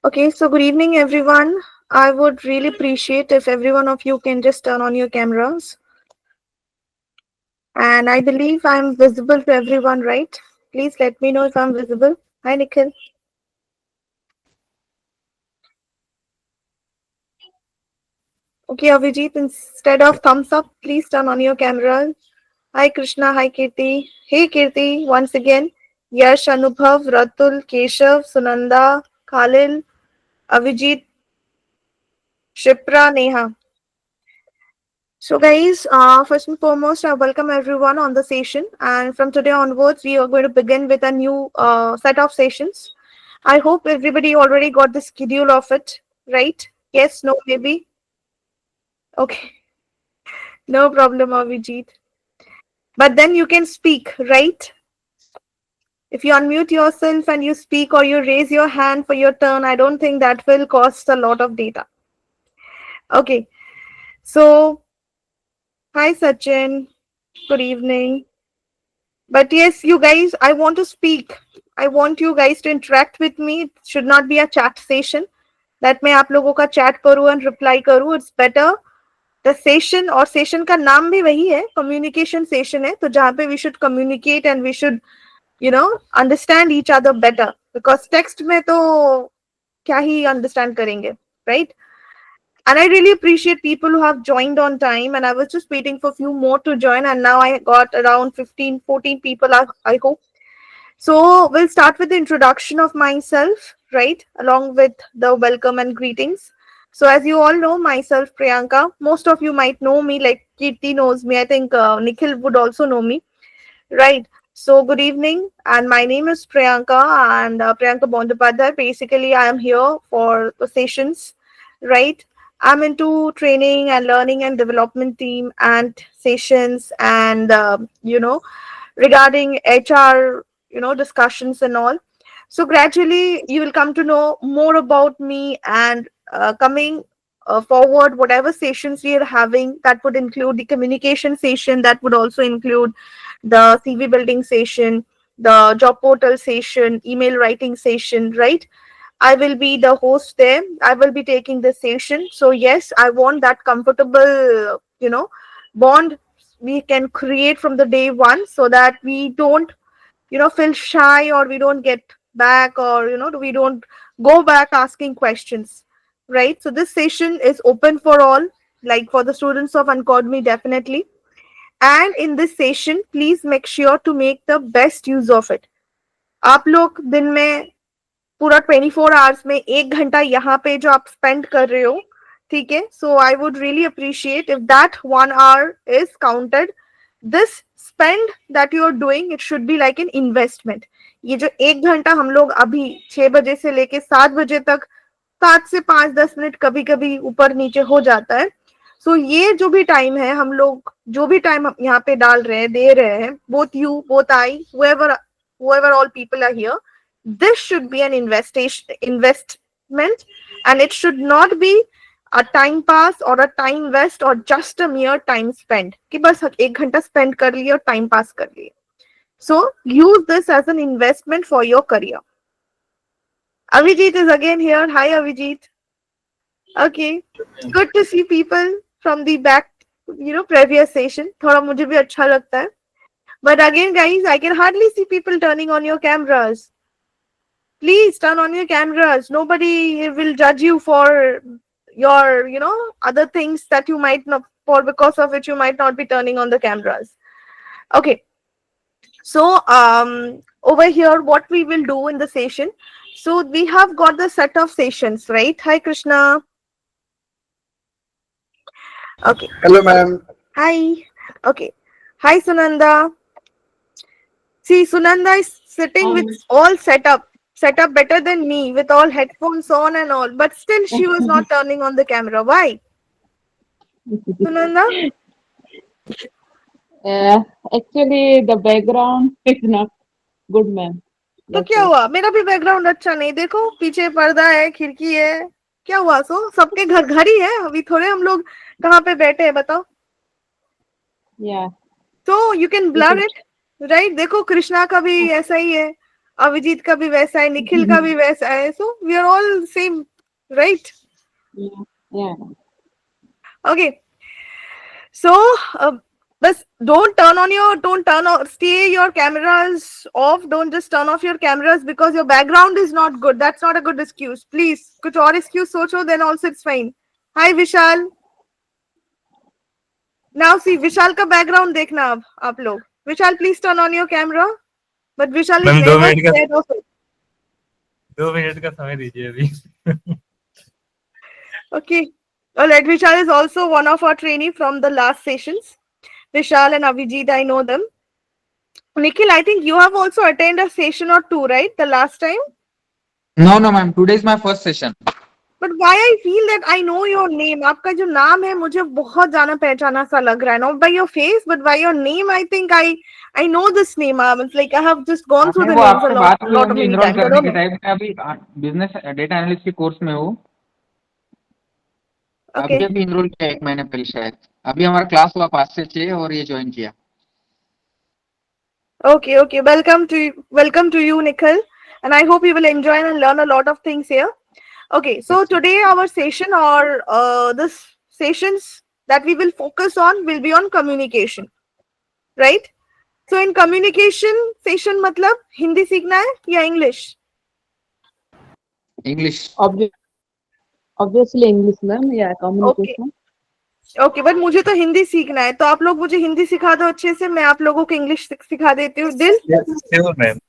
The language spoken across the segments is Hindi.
Okay, so good evening, everyone. I would really appreciate if every one of you can just turn on your cameras. And I believe I'm visible to everyone, right? Please let me know if I'm visible. Hi, Nikhil. Okay, Avijit, instead of thumbs up, please turn on your cameras. Hi, Krishna. Hi, Kirti. Hey, Kirti, once again. Yash, Anubhav, Ratul, Keshav, Sunanda, Khalil, Avijit, Shipra, Neha. So, guys, first and foremost, I welcome everyone on the session. And from today onwards, we are going to begin with a new set of sessions. I hope everybody already got the schedule of it, right? Yes, no, maybe. Okay, no problem, Avijit. But then you can speak, right? If you unmute yourself and you speak or you raise your hand for your turn, I don't think that will cost a lot of data. Okay, so hi, Sachin. Good evening. But yes, you guys, I want to speak. I want you guys to interact with me. It should not be a chat session. That मैं आप लोगों का chat करूँ and reply करूँ. It's better. The session और session का नाम भी वही है. Communication session है. तो जहाँ पे we should communicate and we should, understand each other better. Because text में तो क्या ही understand करेंगे, right? And I really appreciate people who have joined on time. And I was just waiting for a few more to join. And now I got around 15, 14 people, I hope. So we'll start with the introduction of myself, right? Along with the welcome and greetings. So as you all know, myself, Priyanka. Most of you might know me, like Kirti knows me. I think Nikhil would also know me, right? So good evening, and my name is Priyanka, and Priyanka Bondapadhyay. Basically, I am here for the sessions, right? I'm into training and learning and development team and sessions, and regarding HR, discussions and all. So gradually, you will come to know more about me and coming forward, whatever sessions we are having, that would include the communication session, that would also include the CV building session, the job portal session, email writing session, right? I will be the host there. I will be taking the session. So yes, I want that comfortable, bond we can create from the day one so that we don't, feel shy or we don't get back or, we don't go back asking questions, right? So this session is open for all, like for the students of Uncodemy, definitely. And in this session, please make sure to make the best use of it. आप लोग दिन में पूरा 24 आवर्स में 1 घंटा यहाँ पे जो आप स्पेंड कर रहे हो, ठीक है, so I would really appreciate if that 1 hour is counted. This spend that you are doing, it should be like an investment. ये जो 1 घंटा हम लोग अभी 6 बजे से लेके 7 बजे तक, 7 से 5 10 मिनट कभी कभी ऊपर नीचे हो जाता है. सो ये जो भी टाइम है, हम लोग जो भी टाइम यहाँ पे डाल रहे हैं, दे रहे हैं, both you both I, whoever all people are here, this should be an investment, and it should not be a time pass or a time waste or just a mere time spent कि बस 1 घंटा spend कर लिए और time pass कर लिए. So use this as an investment for your career. Avijit is again here. Hi, Avijit. Okay, good to see people from the back, previous session. थोड़ा मुझे भी अच्छा लगता है. But again, guys, I can hardly see people turning on your cameras. Please turn on your cameras. Nobody will judge you for your, other things that you might not, for because of which you might not be turning on the cameras. Okay. So, over here, what we will do in the session. So, we have got the set of sessions, right? Hi, Krishna. Okay. Hello, ma'am. Hi. Okay. Hi, Sunanda. See, Sunanda is sitting with Um, all set up better than me with all headphones on and all, but still she was not turning on the camera. Why, Sunanda? uh, Actually, the background is not good, ma'am. तो That's क्या why. हुआ? मेरा भी बैकग्राउंड अच्छा नहीं, देखो पीछे पर्दा है, खिड़की है. क्या हुआ? सो सबके घर घर ही है, अभी थोड़े हम लोग कहाँ पे बैठे हैं बताओ. Yeah, तो you can it blur is. It, right? देखो कृष्णा का भी ऐसा ही है. अभिजीत का भी वैसा है, निखिल का भी वैसा है, so we are all same, right? Yeah. Okay, so but don't turn on, stay your cameras off. Don't just turn off your cameras because your background is not good. That's not a good excuse. Please, कुछ और excuse सोचो, then also it's fine. Hi Vishal. Now see, Vishal का background देखना अब आप लोग. Vishal, please turn on your camera. But Vishal is ma'am never scared of it. 2 minute का समय दीजिए अभी। Okay. Alright, Vishal is also one of our trainee from the last sessions. Vishal and Avijit, I know them. Nikhil, I think you have also attended a session or two, right? The last time? No, ma'am. Today is my first session. But why I feel that I know your name. आपका जो नाम है मुझे बहुत जाना पहचाना सा लग रहा है. Not by your face, but by your name. I think I know this name. It's like I have just gone through the वो names a आपसे बात हुई lot of होंगी many इनरोल times. I करने don't के know. टाइम में। अभी बिजनेस डेटा एनालिस्ट के कोर्स में हूँ। Okay. अभी इनरोल किया 1 महीने पहले शायद। अभी हमारा क्लास हुआ 5 से 6 और ये ज्वाइन किया। Okay, okay. Welcome to you, Nikhil. And I hope you will enjoy and learn a lot of things here. Okay, so today our session or this sessions that we will focus on will be on communication, right? So in communication session मतलब हिंदी सीखना है या English? English. Obviously English, ma'am. Yeah, communication. Okay, but मुझे तो हिंदी सीखना है, तो आप लोग मुझे हिंदी सिखा दो अच्छे से, मैं आप लोगों को इंग्लिश सिखा देती हूँ. दिल? Sure ma'am.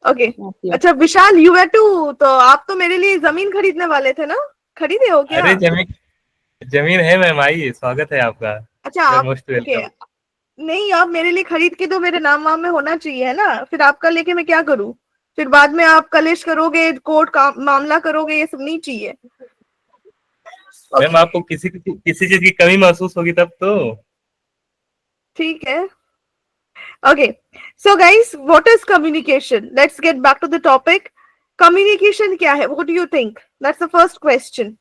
ओके. Yeah. अच्छा विशाल, यू आर टू, तो आप तो मेरे लिए जमीन खरीदने वाले थे ना? खरीदे हो क्या? अरे जमीन है मैम, आइए, स्वागत है आपका। अच्छा आप मोस्ट okay. वेलकम। नहीं, आप मेरे लिए खरीद के दो, मेरे नाम वाम में होना चाहिए है ना. फिर आपका लेके मैं क्या करूँ? फिर बाद में आप कलेश करोगे, कोर्ट का मामला करोगे, ये सब नहीं चाहिए. मैम आपको किसी चीज की कमी महसूस होगी तब तो। ठीक है. Okay, so guys, what is communication? Let's get back to the topic. Communication क्या है? What do you think? That's the first question.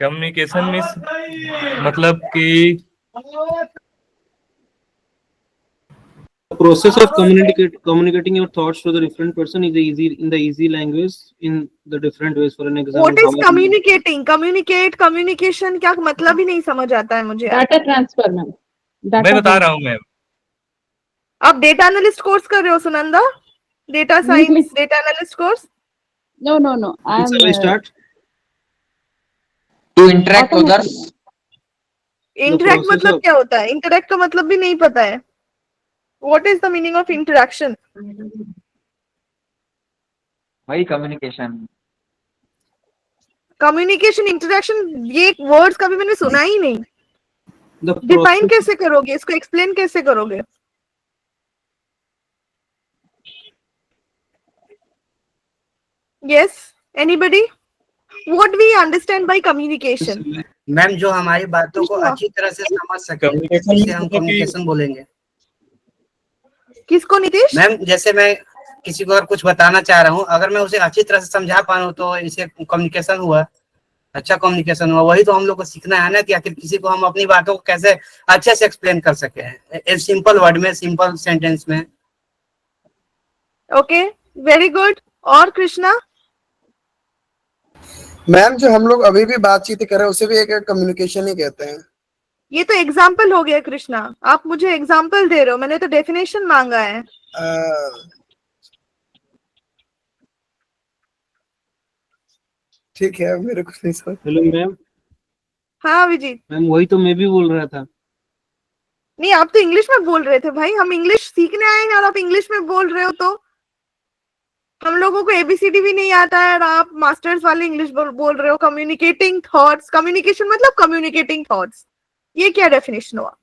Communication means मतलब कि The process of communicating your thoughts to the different person is in the easy language in the different ways. For an example, What is communicating? Communication क्या मतलब ही नहीं समझ आता है मुझे. Data transfer, ma'am. मैं बता रहा हूँ मैम। आप डेटा एनालिस्ट कोर्स कर रहे हो Sunanda? Data science data analyst course? No. I'm shall we start? To interact others. Interact मतलब क्या होता है? इंटरेक्ट का मतलब भी नहीं पता है. What is the meaning of interaction? वही कम्युनिकेशन। कम्युनिकेशन, इंटरेक्शन, ये वर्ड्स कभी मैंने सुना ही नहीं. The डिफाइन process, कैसे करोगे इसको? एक्सप्लेन कैसे करोगे? Yes, anybody? What we understand by communication? Ma'am जो हमारी बातों को अच्छी तरह से समझ सके, Communication इसे हम मतलब कि- कम्युनिकेशन बोलेंगे. किसको नीतीश? मैम जैसे मैं किसी को अगर कुछ बताना चाह रहा हूँ, अगर मैं उसे अच्छी तरह से समझा पा रहा हूँ तो इसे कम्युनिकेशन हुआ, अच्छा कम्युनिकेशन हुआ. वही तो हम लोग को सीखना है ना कि आखिर किसी को हम अपनी बातों को कैसे अच्छे से एक्सप्लेन कर सके, सिंपल वर्ड में, सिंपल सेंटेंस में. Okay, very good. और कृष्णा? मैम जो हम लोग अभी भी बातचीत कर रहे हैं उसे भी एक कम्युनिकेशन ही कहते हैं. ये तो एग्जाम्पल हो गया कृष्णा. आप मुझे एग्जाम्पल दे रहे हो, मैंने तो डेफिनेशन मांगा है. ठीक है, मेरे को नहीं समझ. hello ma'am. हाँ अभिजीत. मैम वही तो मैं भी बोल रहा था. नहीं, आप तो इंग्लिश में बोल रहे थे भाई. हम इंग्लिश सीखने आए हैं और आप इंग्लिश में बोल रहे हो, तो हम लोगों को एबीसीडी भी नहीं आता है और आप मास्टर्स वाले इंग्लिश बोल रहे हो. कम्युनिकेटिंग थॉट्स, कम्युनिकेशन मतलब कम्युनिकेटिंग थॉट्स. ये क्या डेफिनेशन हुआ?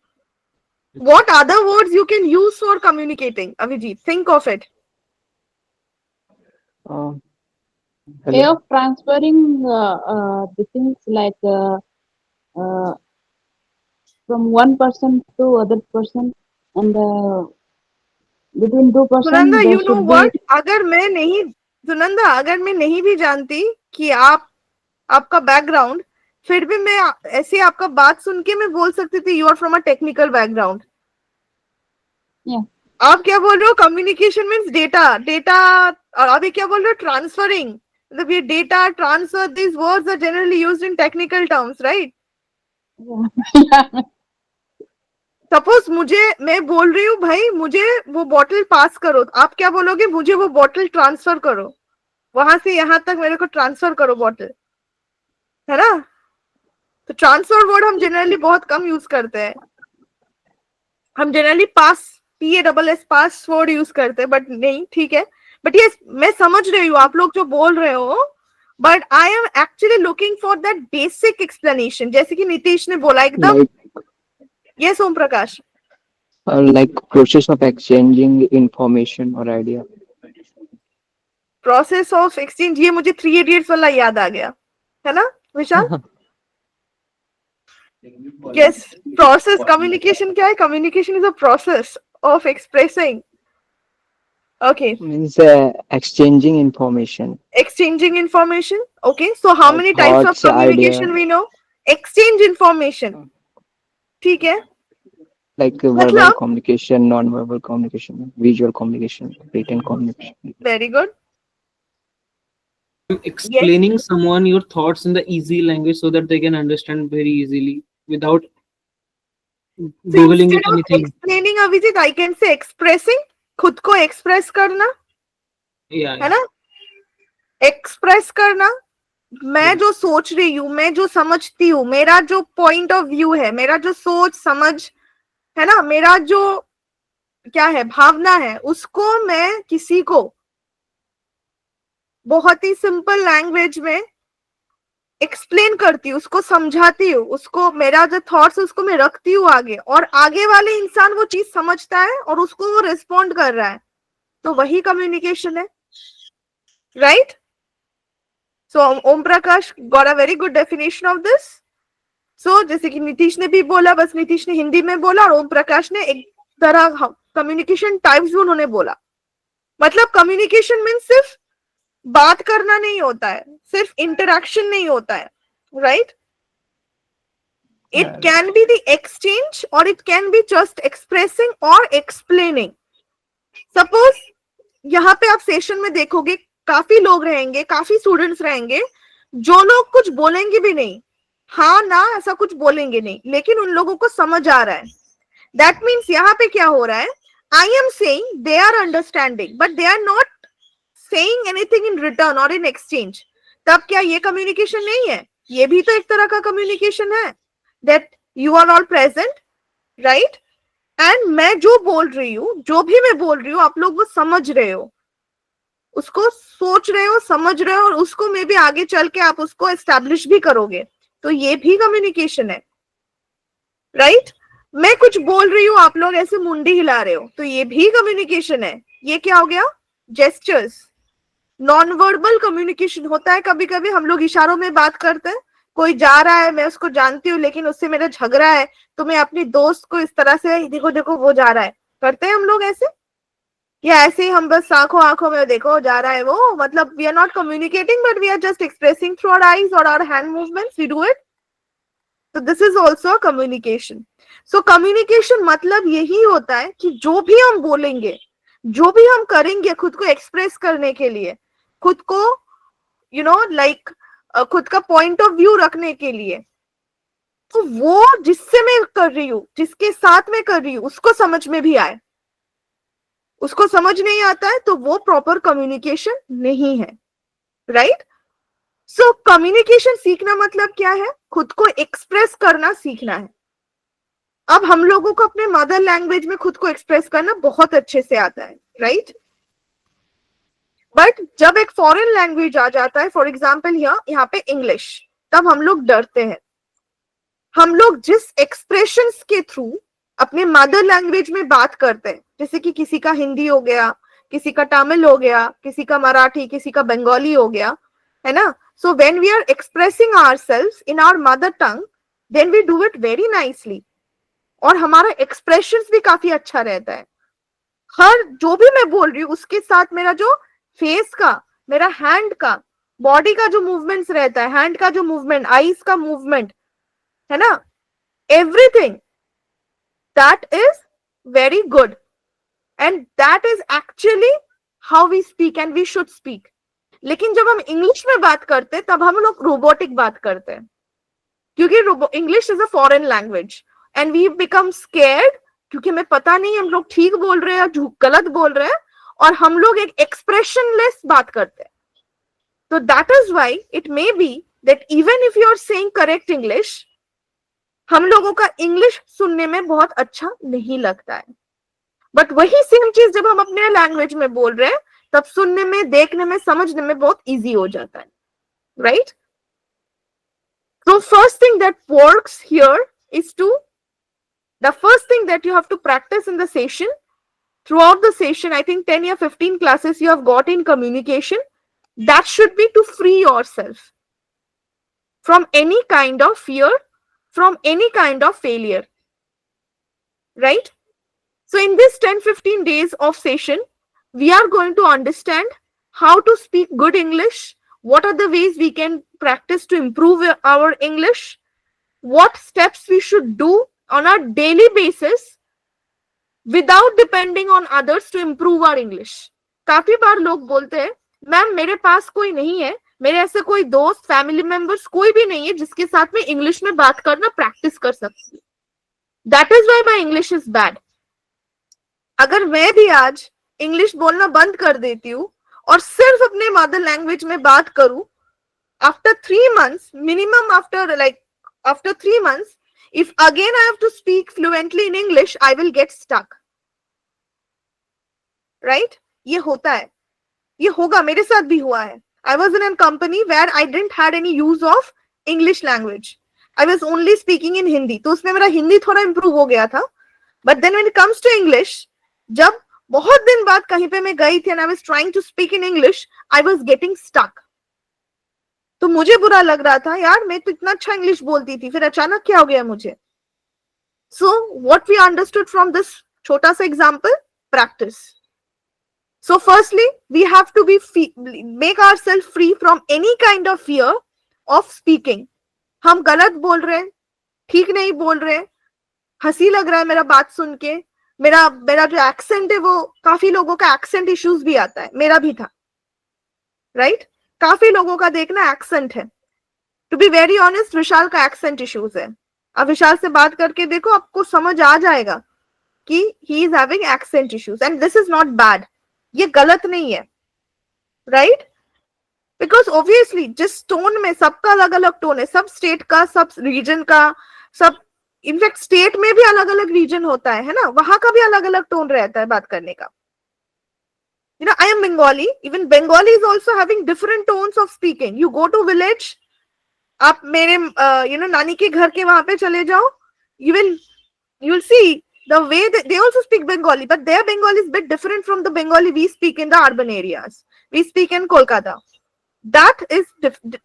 What other words you can use for communicating? Avijit, think of it. way of transferring the things like from one person to other person and between two person Sunanda, there you know should what? be अगर मैं नहीं भी जानती कि आपका बैकग्राउंड, फिर भी मैं ऐसे आपका बात सुन के मैं बोल सकती थी you are from a technical background. Yeah. आप क्या बोल रहे हो? कम्युनिकेशन मीन्स डेटा और अभी क्या बोल रहे हो? ट्रांसफरिंग. मतलब ये data transfer, these words are generally used in technical terms, right? Yeah. Suppose मैं बोल रही हूँ भाई मुझे वो बॉटल पास करो, आप क्या बोलोगे? मुझे वो बॉटल ट्रांसफर करो, वहां से यहाँ तक मेरे को ट्रांसफर करो बॉटल, है ना? तो ट्रांसफर वर्ड हम जनरली बहुत कम यूज करते हैं. हम जनरली PASS पास वर्ड यूज करते हैं, बट नहीं, ठीक है. बट ये मैं समझ रही हूँ आप लोग जो बोल रहे हो, but I am actually looking for that basic explanation, जैसे कि नीतीश ने बोला एकदम. Yes Om Prakash. like process of exchanging information or idea. Process of exchange, ये मुझे 3 इडियट्स वाला याद आ गया, है ना विशाल? Yes, process. कम्युनिकेशन क्या है? Communication is a process of expressing. Okay, Means exchanging information. exchanging information. Okay, so how many types of Thoughts, communication idea. we know? Exchange information. ठीक है. Like verbal मतलब communication, non-verbal communication, visual communication, written communication. very good. Explaining someone your thoughts in the easy language so that they can understand very easily without So googling instead it of anything. explaining, Abhijit, I can say expressing. खुद को express करना, Yeah, है ना? Express करना. मैं जो सोच रही हूँ, मैं जो समझती हूँ, मेरा जो पॉइंट ऑफ व्यू है, मेरा जो सोच समझ है ना, मेरा जो क्या है भावना है, उसको मैं किसी को बहुत ही सिंपल लैंग्वेज में एक्सप्लेन करती हूँ, उसको समझाती हूँ, उसको मेरा जो थॉट्स उसको मैं रखती हूँ आगे, और आगे वाले इंसान वो चीज समझता है और उसको वो रिस्पॉन्ड कर रहा है, तो वही कम्युनिकेशन है, right? So Om Prakash got a very good definition of this. So जैसे कि नीतीश ने भी बोला, बस नीतीश ने हिंदी में बोला और ओम प्रकाश ने एक तरह कम्युनिकेशन टाइप्स भी उन्होंने बोला. मतलब कम्युनिकेशन मीन्स सिर्फ बात करना नहीं होता है, सिर्फ इंटरैक्शन नहीं होता है, right? It can be the exchange और it can be just expressing और एक्सप्लेनिंग. सपोज यहाँ पे आप सेशन में देखोगे काफी लोग रहेंगे, काफी स्टूडेंट्स रहेंगे, जो लोग कुछ बोलेंगे भी नहीं, हाँ ना ऐसा कुछ बोलेंगे नहीं, लेकिन उन लोगों को समझ आ रहा है. दैट मीन्स यहाँ पे क्या हो रहा है? I am saying they are understanding, but they are not saying anything in return or in exchange. तब क्या ये कम्युनिकेशन नहीं है? ये भी तो एक तरह का कम्युनिकेशन है. that you are all present, right? and मैं जो बोल रही हूँ, जो भी मैं बोल रही हूँ, आप लोग वो समझ रहे हो, उसको सोच रहे हो, समझ रहे हो, और उसको मे भी आगे चल के आप उसको एस्टैब्लिश भी करोगे, तो ये भी कम्युनिकेशन है, राइट? मैं कुछ बोल रही हूँ, आप लोग ऐसे मुंडी हिला रहे हो, तो ये भी कम्युनिकेशन है. ये क्या हो गया? जेस्चर्स. नॉन वर्बल कम्युनिकेशन होता है, कभी कभी हम लोग इशारों में बात करते हैं. कोई जा रहा है, मैं उसको जानती हूँ लेकिन उससे मेरा झगड़ा है, तो मैं अपनी दोस्त को इस तरह से, देखो देखो वो जा रहा है, करते हैं हम लोग ऐसे, या ऐसे ही हम बस आंखों आंखों में देखो जा रहा है वो, मतलब we are not communicating but we are just expressing through our eyes और our hand movements, we do it. So this is also a communication. So communication मतलब यही होता है कि जो भी हम बोलेंगे, जो भी हम करेंगे खुद को एक्सप्रेस करने के लिए, खुद को like खुद का पॉइंट ऑफ व्यू रखने के लिए, तो वो जिससे मैं कर रही हूँ, जिसके साथ में कर रही हूँ, उसको समझ में भी आए. उसको समझ नहीं आता है तो वो प्रॉपर कम्युनिकेशन नहीं है, राइट? सो कम्युनिकेशन सीखना मतलब क्या है? खुद को एक्सप्रेस करना सीखना है. अब हम लोगों को अपने मदर लैंग्वेज में खुद को एक्सप्रेस करना बहुत अच्छे से आता है, राइट? बट जब एक फॉरेन लैंग्वेज आ जाता है, फॉर एग्जाम्पल यहाँ पे इंग्लिश, तब हम लोग डरते हैं. हम लोग जिस एक्सप्रेशंस के थ्रू अपने मदर लैंग्वेज में बात करते हैं, जैसे कि किसी का हिंदी हो गया, किसी का तमिल हो गया, किसी का मराठी, किसी का बंगाली हो गया, है ना? So when we are expressing ourselves in our mother tongue, then we do it very nicely. और हमारा expressions भी काफी अच्छा रहता है. हर जो भी मैं बोल रही हूँ उसके साथ मेरा जो फेस का, मेरा हैंड का, बॉडी का जो मूवमेंट्स रहता है, हैंड का जो मूवमेंट, आईज का मूवमेंट, है ना, everything that is very good. and that is actually how we speak and we should speak. लेकिन जब हम इंग्लिश में बात करते हैं तब हम लोग रोबोटिक बात करते हैं, क्योंकि English is a foreign language and we become scared, क्योंकि हमें पता नहीं हम लोग ठीक बोल रहे हैं या गलत बोल रहे हैं, और हम लोग एक एक्सप्रेशनलेस बात करते हैं. तो that is why it may be that even if you are saying correct English, हम लोगों का इंग्लिश सुनने में बहुत अच्छा नहीं लगता है. बट वही सेम चीज जब हम अपने लैंग्वेज में बोल रहे हैं तब सुनने में, देखने में, समझने में बहुत इजी हो जाता है, right? So first thing that works here is the first thing that you have to practice in the session, throughout the session, I think 10 or 15 classes you have got in communication, that should be to free yourself from any kind of fear, from any kind of failure, right? So in this 10-15 days of session, we are going to understand how to speak good English, what are the ways we can practice to improve our English, what steps we should do on a daily basis without depending on others to improve our English. काफी बार लोग बोलते हैं, मैम मेरे पास कोई नहीं है, मेरे ऐसे कोई दोस्त, फैमिली मेंबर्स कोई भी नहीं है जिसके साथ में इंग्लिश में बात करना प्रैक्टिस कर सकती हूँ. That is why my English is bad. अगर मैं भी आज इंग्लिश बोलना बंद कर देती हूँ और सिर्फ अपने मदर लैंग्वेज में बात करूं, after 3 months, minimum after 3 months, if again I have to speak fluently in English, I will get stuck. Right? ये होता है, ये होगा, मेरे साथ भी हुआ है. I was in a company where I didn't had any use of English language. I was only speaking in Hindi. तो उसमें मेरा हिंदी थोड़ा improve हो गया था. But then when it comes to English, जब बहुत दिन बाद कहीं पे मैं गई थी and I was trying to speak in English, I was getting stuck. तो मुझे बुरा लग रहा था, यार मैं तो इतना अच्छा इंग्लिश बोलती थी, फिर अचानक क्या हो गया मुझे. So what we understood from this छोटा सा example, practice. So firstly, we have to make ourselves free from any kind of fear of speaking. हम गलत बोल रहे हैं, ठीक नहीं बोल रहे, हंसी लग रहा है मेरा बात सुन के, मेरा जो एक्सेंट है वो, काफी लोगों का एक्सेंट इश्यूज भी आता है, मेरा भी था, राइट? काफी लोगों का देखना एक्सेंट है. टू बी वेरी ऑनेस्ट, विशाल का एक्सेंट इश्यूज है. अब विशाल से बात करके देखो, आपको समझ आ जाएगा कि he is having accent issues and this is not bad. ये गलत नहीं है, राइट? बिकॉज ऑब्वियसली जिस टोन में, सबका अलग अलग टोन है, सब स्टेट का, सब रीजन का, सब इनफैक्ट स्टेट में भी अलग अलग रीजन होता है ना, वहां का भी अलग अलग टोन रहता है बात करने का. You know, I am Bengali. Even Bengali is also having different tones of speaking. You go to village, आप मेरे नानी के घर के वहां पे चले जाओ, you will see the way that they also speak Bengali, but their Bengali is a bit different from the Bengali we speak in the urban areas. We speak in Kolkata. That is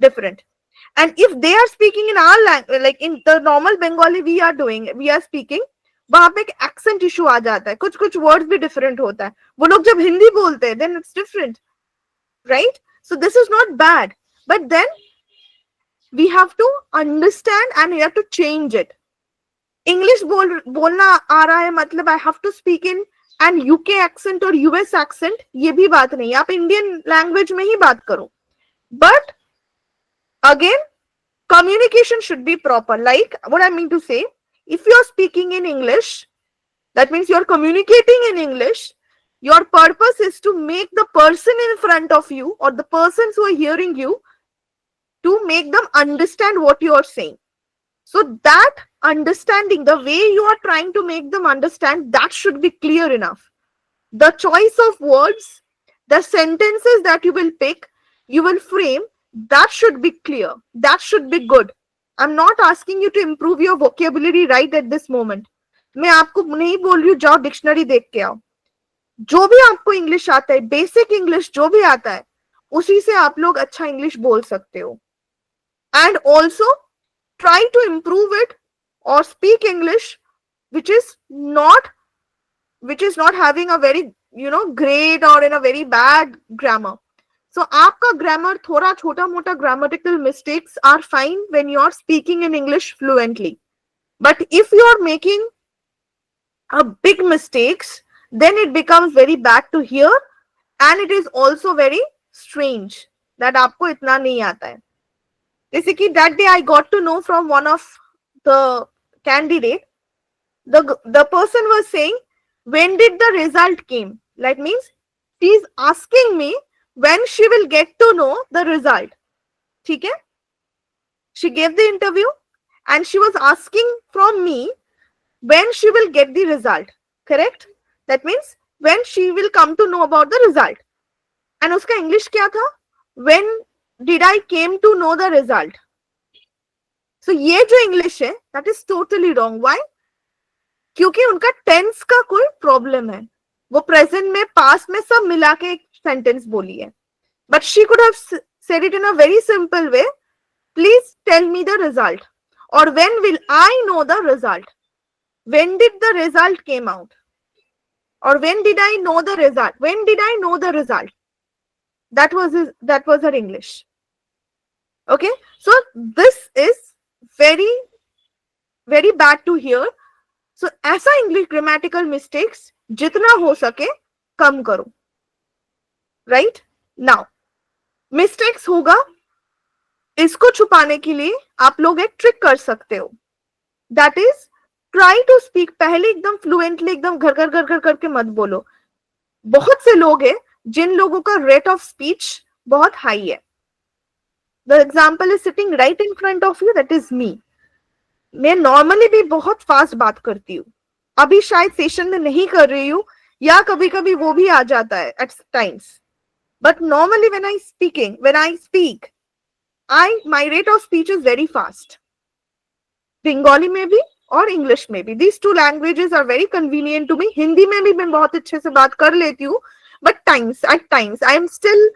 different. And if they are speaking in our language, like in the normal Bengali we are speaking, वहां पे एक एक्सेंट इशू आ जाता है, कुछ कुछ वर्ड्स भी डिफरेंट होता है. वो लोग जब हिंदी बोलते हैं, then it's different, right? So this is not bad, but then we have to understand and we have to change it. English बोलना आ रहा है मतलब I have to speak in and UK accent और यूएस एक्सेंट, ये भी बात नहीं. आप इंडियन लैंग्वेज में ही बात करो. But again, communication should be proper. Like what I mean to say, if you are speaking in English, that means you are communicating in English. Your purpose is to make the person in front of you or the persons who are hearing you, to make them understand what you are saying. So that understanding, the way you are trying to make them understand, that should be clear enough. The choice of words, the sentences that you will pick, you will frame, that should be clear. That should be good. I'm not asking you to improve your vocabulary right at this moment. मैं आपको नहीं बोल रही हूँ जाओ डिक्शनरी देख के आओ. जो भी आपको इंग्लिश आता है, बेसिक इंग्लिश जो भी आता है, उसी से आप लोग अच्छा इंग्लिश बोल सकते हो. And also try to improve it or speak English which is not having a very great or in a very bad grammar. So आपका grammar थोड़ा छोटा मोटा grammatical mistakes are fine when you are speaking in English fluently. But if you are making a big mistakes, then it becomes very bad to hear, and it is also very strange that आपको इतना नहीं आता है. जैसे कि that day I got to know from one of the candidate, the person was saying, when did the result came? Like means she is asking me when she will get to know the result. ठीक है? She gave the interview and she was asking from me when she will get the result. Correct? That means when she will come to know about the result. And उसका English क्या था? When did I came to know the result? So ये जो English है, that is totally wrong. Why? क्योंकि उनका टेंस का कोई प्रॉब्लम है. वो प्रेजेंट में पास्ट में सब मिला के एक सेंटेंस बोली है. But she could have said it in a very simple way. Please tell me the result. Or when will I know the result? When did the result came out? Or when did I know the result? When did I know the result? That was her English. Okay, so this is very, very bad to hear. So ऐसा English grammatical mistakes जितना हो सके कम करो. Right? Now, mistakes होगा, इसको छुपाने के लिए आप लोग एक ट्रिक कर सकते हो. That is, try to speak पहले एकदम fluently, एकदम घर घर घर घर करके मत बोलो. बहुत से लोग हैं जिन लोगों का rate of speech बहुत high है. The example is sitting right in front of you, that is me. मैं normally भी बहुत fast बात करती हूँ. अभी शायद सेशन में नहीं कर रही हूँ या कभी कभी वो भी आ जाता है at times. But normally when I speak, my rate of speech is very fast. Bengali में भी और English में भी. These two languages are very convenient to me. Hindi में भी मैं बहुत अच्छे से बात कर लेती हूँ. But at times, I am still,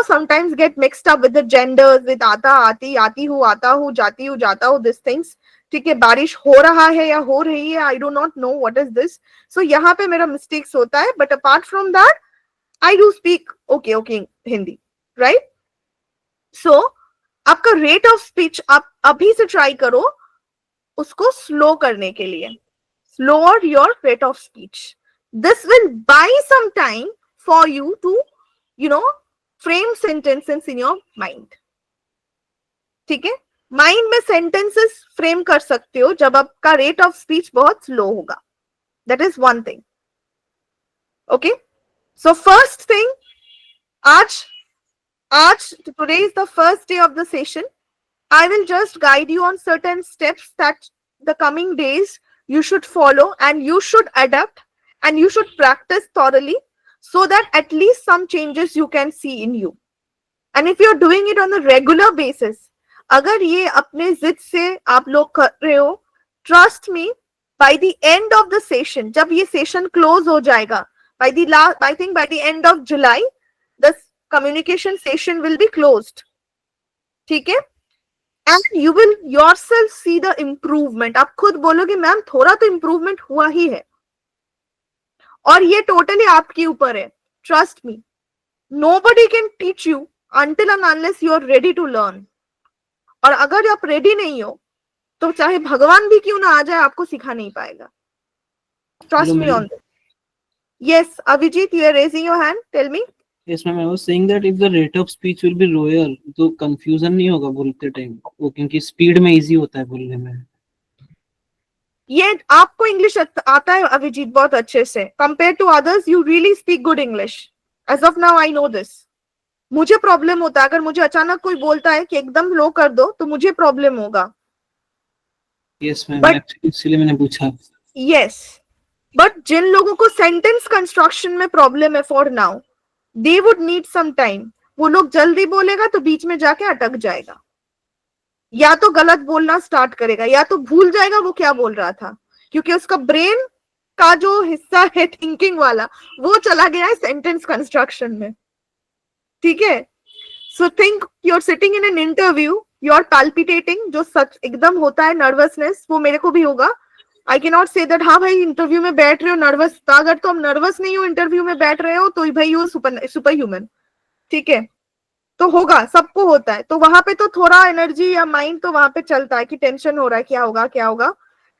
sometimes get mixed up with the genders, with आता, आती, आती हूँ, आता हूँ, जाती हूँ, जाता हूँ, these things. ठीक है, बारिश हो रहा है या हो रही है, I do not know what is this. So यहाँ पे मेरा mistakes होता है. But apart from that, I do speak okay Hindi, right? So आपका rate of speech आप अभी से try करो उसको slow करने के लिए. Lower your rate of speech. This will buy some time for you to, frame sentences in your mind. ठीक है? Mind में sentences frame कर सकते हो जब आपका rate of speech बहुत slow होगा. That is one thing. Okay? So first thing, today is the first day of the session. I will just guide you on certain steps that the coming days you should follow and you should adapt and you should practice thoroughly so that at least some changes you can see in you. And if you're doing it on a regular basis, अगर ये अपने जिद से आप लोग कर रहे हो, trust me, by the end of the session, जब ये session close हो जाएगा, I think by the end of July, the communication session will be closed. ठीक है? And you will yourself see the improvement. आप खुद बोलोगे मैम थोड़ा तो improvement हुआ ही है. और ये totally आपके ऊपर है. Trust me. Nobody can teach you until and unless you are ready to learn. और अगर आप ready नहीं हो, तो चाहे भगवान भी क्यों ना आ जाए, आपको सिखा नहीं पाएगा. Trust me on this. Yes, Abhijit, you are raising your hand. Tell me. Yes, ma'am. I was saying that if the rate of speech will be lower, तो confusion नहीं होगा बोलते time. वो क्योंकि speed में easy होता है बोलने में. ये आपको इंग्लिश आता है अभिजीत बहुत अच्छे से. Compared to others, you really speak good English. As of now, I know this. मुझे प्रॉब्लम होता है अगर मुझे अचानक कोई बोलता है कि एकदम लो कर दो तो मुझे प्रॉब्लम होगा. Yes, ma'am. इसलिए मैंने पूछा. Yes. But जिन लोगों को सेंटेंस कंस्ट्रक्शन में प्रॉब्लम है for now, they would need some time. वो लोग जल्दी बोलेगा तो बीच में जाके अटक जाएगा, या तो गलत बोलना स्टार्ट करेगा, या तो भूल जाएगा वो क्या बोल रहा था, क्योंकि उसका ब्रेन का जो हिस्सा है थिंकिंग वाला वो चला गया है सेंटेंस कंस्ट्रक्शन में. ठीक है? So think you are sitting in an interview, you are palpitating, जो सच एकदम होता है नर्वसनेस, वो मेरे को भी होगा. I can not say that हाँ भाई इंटरव्यू में बैठ रहे हो नर्वस, अगर तुम नर्वस नहीं हो इंटरव्यू में बैठ रहे हो तो भाई यू सुपर ह्यूमन. ठीक है? तो होगा, सबको होता है. तो वहां पे तो थोड़ा एनर्जी या माइंड तो वहां पे चलता है कि टेंशन हो रहा है, क्या होगा.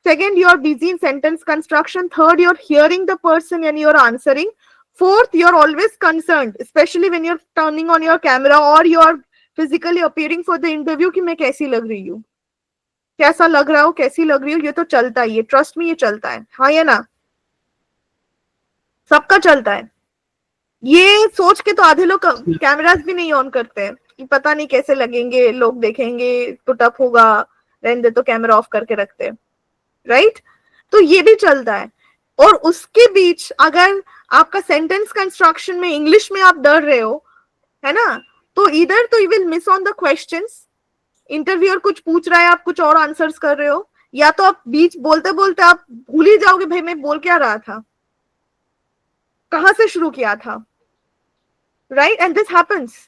Second, you're busy in sentence construction. Third, you're hearing the person and you're answering. Fourth, you're always concerned, especially when you're turning on your camera or you're physically appearing for the interview कि मैं कैसी लग रही हूँ, कैसा लग रहा हूँ, कैसी लग रही हूँ. ये तो चलता ही है, ट्रस्ट मी, ये चलता है. हाँ या ना, सबका चलता है. ये सोच के तो आधे लोग कैमरास भी नहीं ऑन करते हैं कि पता नहीं कैसे लगेंगे, लोग देखेंगे तो टफ होगा, रहने दे, तो कैमरा ऑफ करके रखते हैं. राइट? तो ये भी चलता है. और उसके बीच अगर आपका सेंटेंस कंस्ट्रक्शन में इंग्लिश में आप डर रहे हो, है ना, तो इधर तो you will miss on the questions. Interviewer कुछ पूछ रहा है, आप कुछ और आंसर्स कर रहे हो, या तो आप बीच बोलते बोलते आप भूल ही जाओगे भाई मैं बोल क्या रहा था, कहां से शुरू किया था. Right? And this happens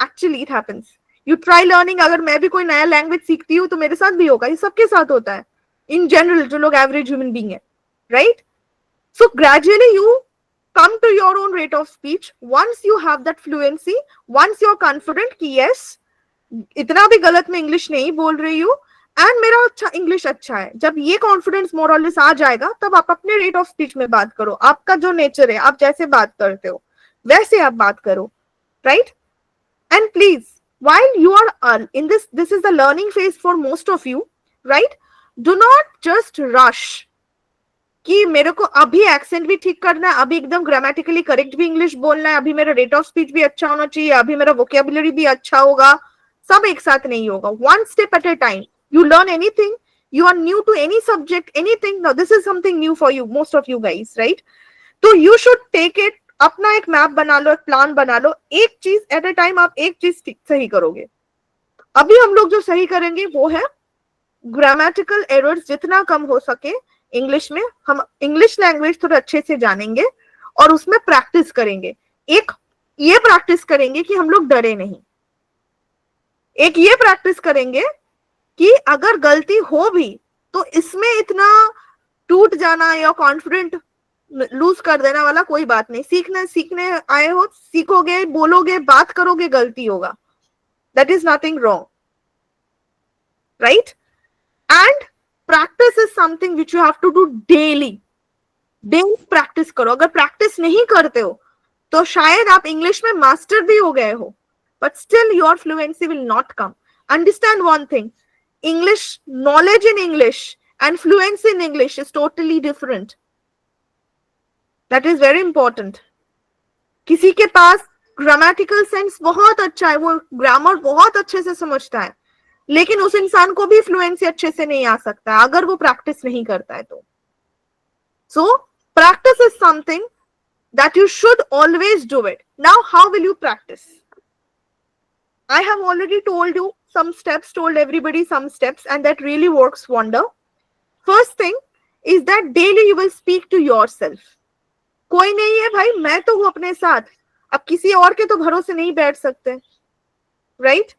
actually, it happens. You try learning. अगर मैं भी कोई नया लैंग्वेज सीखती हूँ तो मेरे साथ भी होगा, ये सबके साथ होता है इन जनरल, जो लोग एवरेज ह्यूमन बीइंग है. Right? So gradually you come to your own rate of speech. Once you have that fluency, once you're confident कि yes, इतना भी गलत मैं इंग्लिश नहीं बोल रही हूँ एंड मेरा अच्छा इंग्लिश अच्छा है, जब ये कॉन्फिडेंस मोर और लेस आ जाएगा तब आप अपने रेट ऑफ स्पीच में बात करो. आपका जो नेचर है, आप जैसे बात करते हो वैसे आप बात करो. Right? And please, while you are in this is the learning phase for most of you, right? Do not just rush कि मेरे को अभी एक्सेंट भी ठीक करना है, अभी एकदम ग्रामेटिकली करेक्ट भी इंग्लिश बोलना है, अभी मेरा रेट ऑफ स्पीच भी अच्छा होना चाहिए, अभी मेरा वोकेबुलरी भी अच्छा होगा. सब एक साथ नहीं होगा. One step at a time. You learn anything, you are new to any subject, anything, now this is something new for you, most of you guys, right? तो you should take it, अपना एक मैप बना लो, एक प्लान बना लो, एक चीज एट अ टाइम आप एक चीज सही करोगे. अभी हम लोग जो सही करेंगे वो है ग्रामेटिकल एरर्स जितना कम हो सके इंग्लिश में. हम इंग्लिश लैंग्वेज थोड़ा अच्छे से जानेंगे और उसमें प्रैक्टिस करेंगे. एक ये प्रैक्टिस करेंगे कि हम लोग डरे नहीं. एक ये प्रैक्टिस करेंगे कि अगर गलती हो भी तो इसमें इतना टूट जाना या कॉन्फिडेंट लूज कर देना वाला कोई बात नहीं. सीखने आए हो, सीखोगे, बोलोगे, बात करोगे, गलती होगा. That is nothing wrong. Right? And practice is something which you have to do daily. Daily practice करो. अगर practice नहीं करते हो तो शायद आप इंग्लिश में मास्टर भी हो गए हो, but still your fluency will not come. Understand one thing, English, knowledge in English and fluency in English is totally different. That is very important. किसी के पास grammatical sense बहुत अच्छा है, वो ग्रामर बहुत अच्छे से समझता है, लेकिन उस इंसान को भी फ्लुएंसी अच्छे से नहीं आ सकता है अगर वो प्रैक्टिस नहीं करता है तो. So practice is something that you should always do it. Now how will you practice? I have already told you some steps, told everybody some steps, and that really works wonder. First thing is that daily you will speak to yourself. कोई नहीं है भाई, मैं तो हूं अपने साथ. अब किसी और के तो भरोसे नहीं बैठ सकते. राइट?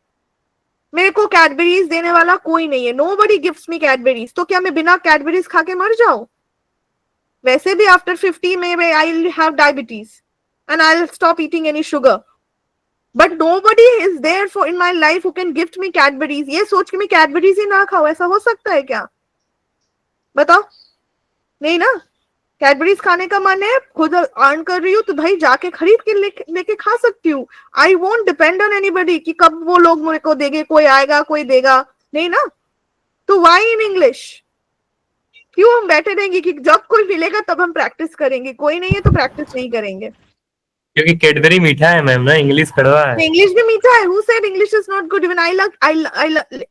मेरे को कैडबेरीज देने वाला कोई नहीं है. Nobody gives me Cadbury's. तो क्या मैं बिना कैडबेरीज खा के मर जाऊं? वैसे भी आफ्टर 50 में I'll have diabetes and I'll stop eating any sugar. But nobody is there for in my life who can gift me Cadbury's. ये सोच के मैं कैडबेरीज ही ना खाऊं, ऐसा हो सकता है क्या? बताओ. नहीं ना. कैडबेरीज खाने का मन है, खुद अर्न कर रही हूँ तो भाई जाके खरीद के लेके खा सकती हूँ. I won't depend on anybody कि कब वो लोग मेरे को देंगे, कोई आएगा कोई देगा, नहीं ना. तो व्हाई इन इंग्लिश? क्यों हम बैठे रहेंगे कि जब कोई मिलेगा तब हम प्रैक्टिस करेंगे? कोई नहीं है तो प्रैक्टिस नहीं करेंगे. क्योंकि कैडबरी मीठा है मैम ना, इंग्लिश कड़वा है. इंग्लिश भी मीठा है. Who said English is not good? Even I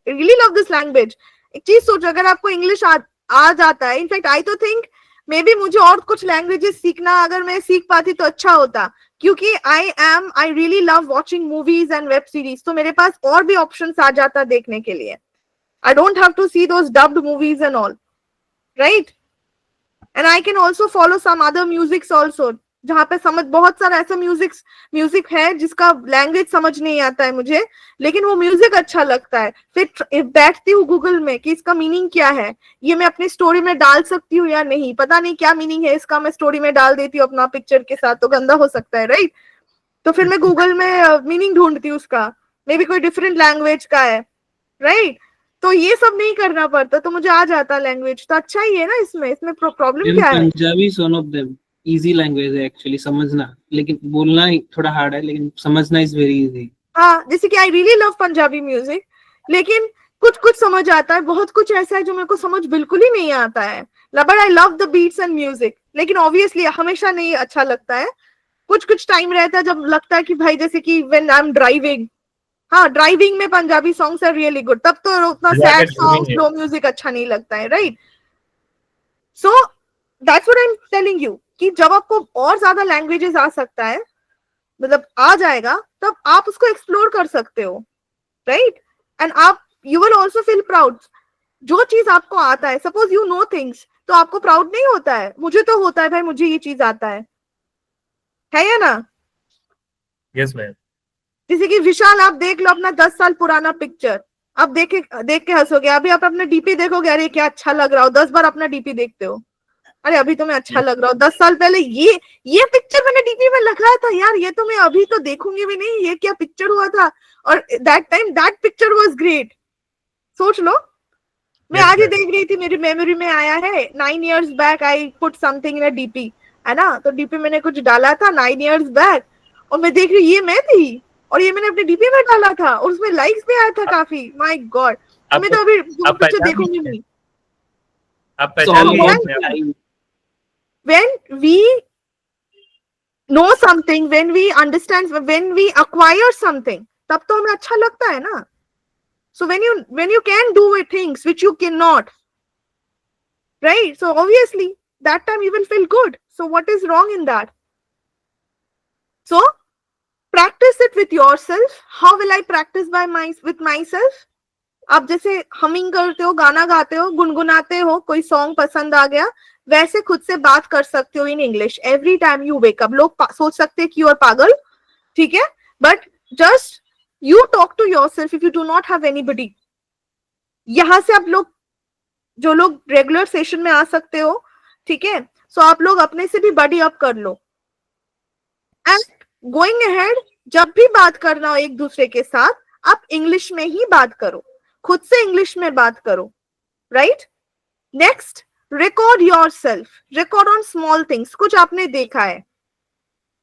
really love this language. एक चीज सोचो, अगर आपको इंग्लिश आ जाता है, इनफैक्ट आई तो थिंक मे बी मुझे और कुछ लैंग्वेजेस सीखना, अगर मैं सीख पाती तो अच्छा होता, क्योंकि I really love watching movies and web series. तो मेरे पास और भी ऑप्शंस आ जाता देखने के लिए. I don't have to see those dubbed movies and all. Right? And I can also follow some other musics also, जहां पे समझ बहुत सारा ऐसा म्यूजिक है जिसका लैंग्वेज समझ नहीं आता है मुझे, लेकिन वो म्यूजिक अच्छा लगता है. फिर बैठती हूँ गूगल में कि इसका मीनिंग क्या है, ये मैं अपनी स्टोरी में डाल सकती हूँ या नहीं, पता नहीं क्या मीनिंग है इसका, मैं स्टोरी में डाल देती हूँ अपना पिक्चर के साथ तो गंदा हो सकता है. राइट? तो फिर मैं गूगल में मीनिंग ढूंढती हूँ उसका, मे बी कोई डिफरेंट लैंग्वेज का है. राइट? तो ये सब नहीं करना पड़ता, तो मुझे आ जाता लैंग्वेज, तो अच्छा ही है ना। इसमें प्रॉब्लम Even क्या है? Punjabi is one of them. Easy language है actually समझना, लेकिन बोलना ही थोड़ा hard है, लेकिन समझना is very easy. हाँ, जैसे कि I really love Punjabi music, लेकिन कुछ कुछ समझ आता है, बहुत कुछ ऐसा है जो मेरे को समझ बिल्कुल ही नहीं आता है। But I love the beats and music, लेकिन ऑब्वियसली हमेशा नहीं अच्छा लगता है। कुछ कुछ टाइम रहता है जब लगता है कि भाई, जैसे कि व्हेन आई एम ड्राइविंग, हाँ ड्राइविंग में Punjabi songs are really good, तब तो उतना Yeah, sad that's song me. Slow music अच्छा नहीं लगता है, right? So that's what I am telling you कि जब आपको और ज्यादा लैंग्वेजेस आ सकता है, मतलब आ जाएगा, तब आप उसको एक्सप्लोर कर सकते हो, राइट? एंड आप you will also feel proud. जो चीज आपको आता है, सपोज यू नो थिंग्स, तो आपको प्राउड नहीं होता है? मुझे तो होता है भाई, मुझे ये चीज आता है या ना? Yes, ma'am. जैसे कि विशाल, आप देख लो अपना 10 साल पुराना पिक्चर, आप देख के हंसोगे। अभी आप अपना डीपी देखोगे, अरे क्या अच्छा लग रहा हो, 10 बार अपना डीपी देखते हो, अरे अभी तो मैं अच्छा लग रहा हूँ। 10 साल पहले ये पिक्चर मैंने डीपी में लगाया था यार, ये तो मैं अभी तो देखूंगी भी नहीं, ये क्या पिक्चर हुआ था, और that time that picture was great. सोच लो, मैं Yes, आज ही ma'am. देख रही थी, मेरी मेमोरी में आया है 9 years back I put something in a DP, है ना? तो डीपी मैंने कुछ डाला था 9 years बैक, और मैं देख रही हूँ ये मैं थी, और ये मैंने अपने डीपी में डाला था, और उसमें लाइक्स भी आया था काफी। माय गॉड, मैं तो अभी वो आप पिक्चर पहचान देखूंगी लिए? नहीं। आप It's पहचान all लिए about अपने आप? time. When we know something, when we understand, when we acquire something, तब तो हमें अच्छा लगता है ना। So when you can do things which you cannot, right? So obviously that time you will feel good. So what is wrong in that? So practice it with yourself. How will I practice with myself? आप जैसे हमिंग करते हो, गाना गाते हो, गुनगुनाते हो, कोई सॉन्ग पसंद आ गया, वैसे खुद से बात कर सकते हो in English every time you wake up. लोग सोच सकते हैं कि यू आर पागल, ठीक है, but just you talk to yourself if you do not have anybody. यहां से आप लोग, जो लोग रेगुलर सेशन में आ सकते हो, ठीक है, सो आप लोग अपने से भी बडी अप कर लो। एंड गोइंग अहेड, जब भी बात करना हो एक दूसरे के साथ, आप इंग्लिश में ही बात करो, खुद से इंग्लिश में बात करो, right? Next, record yourself, record on small things. कुछ आपने देखा है,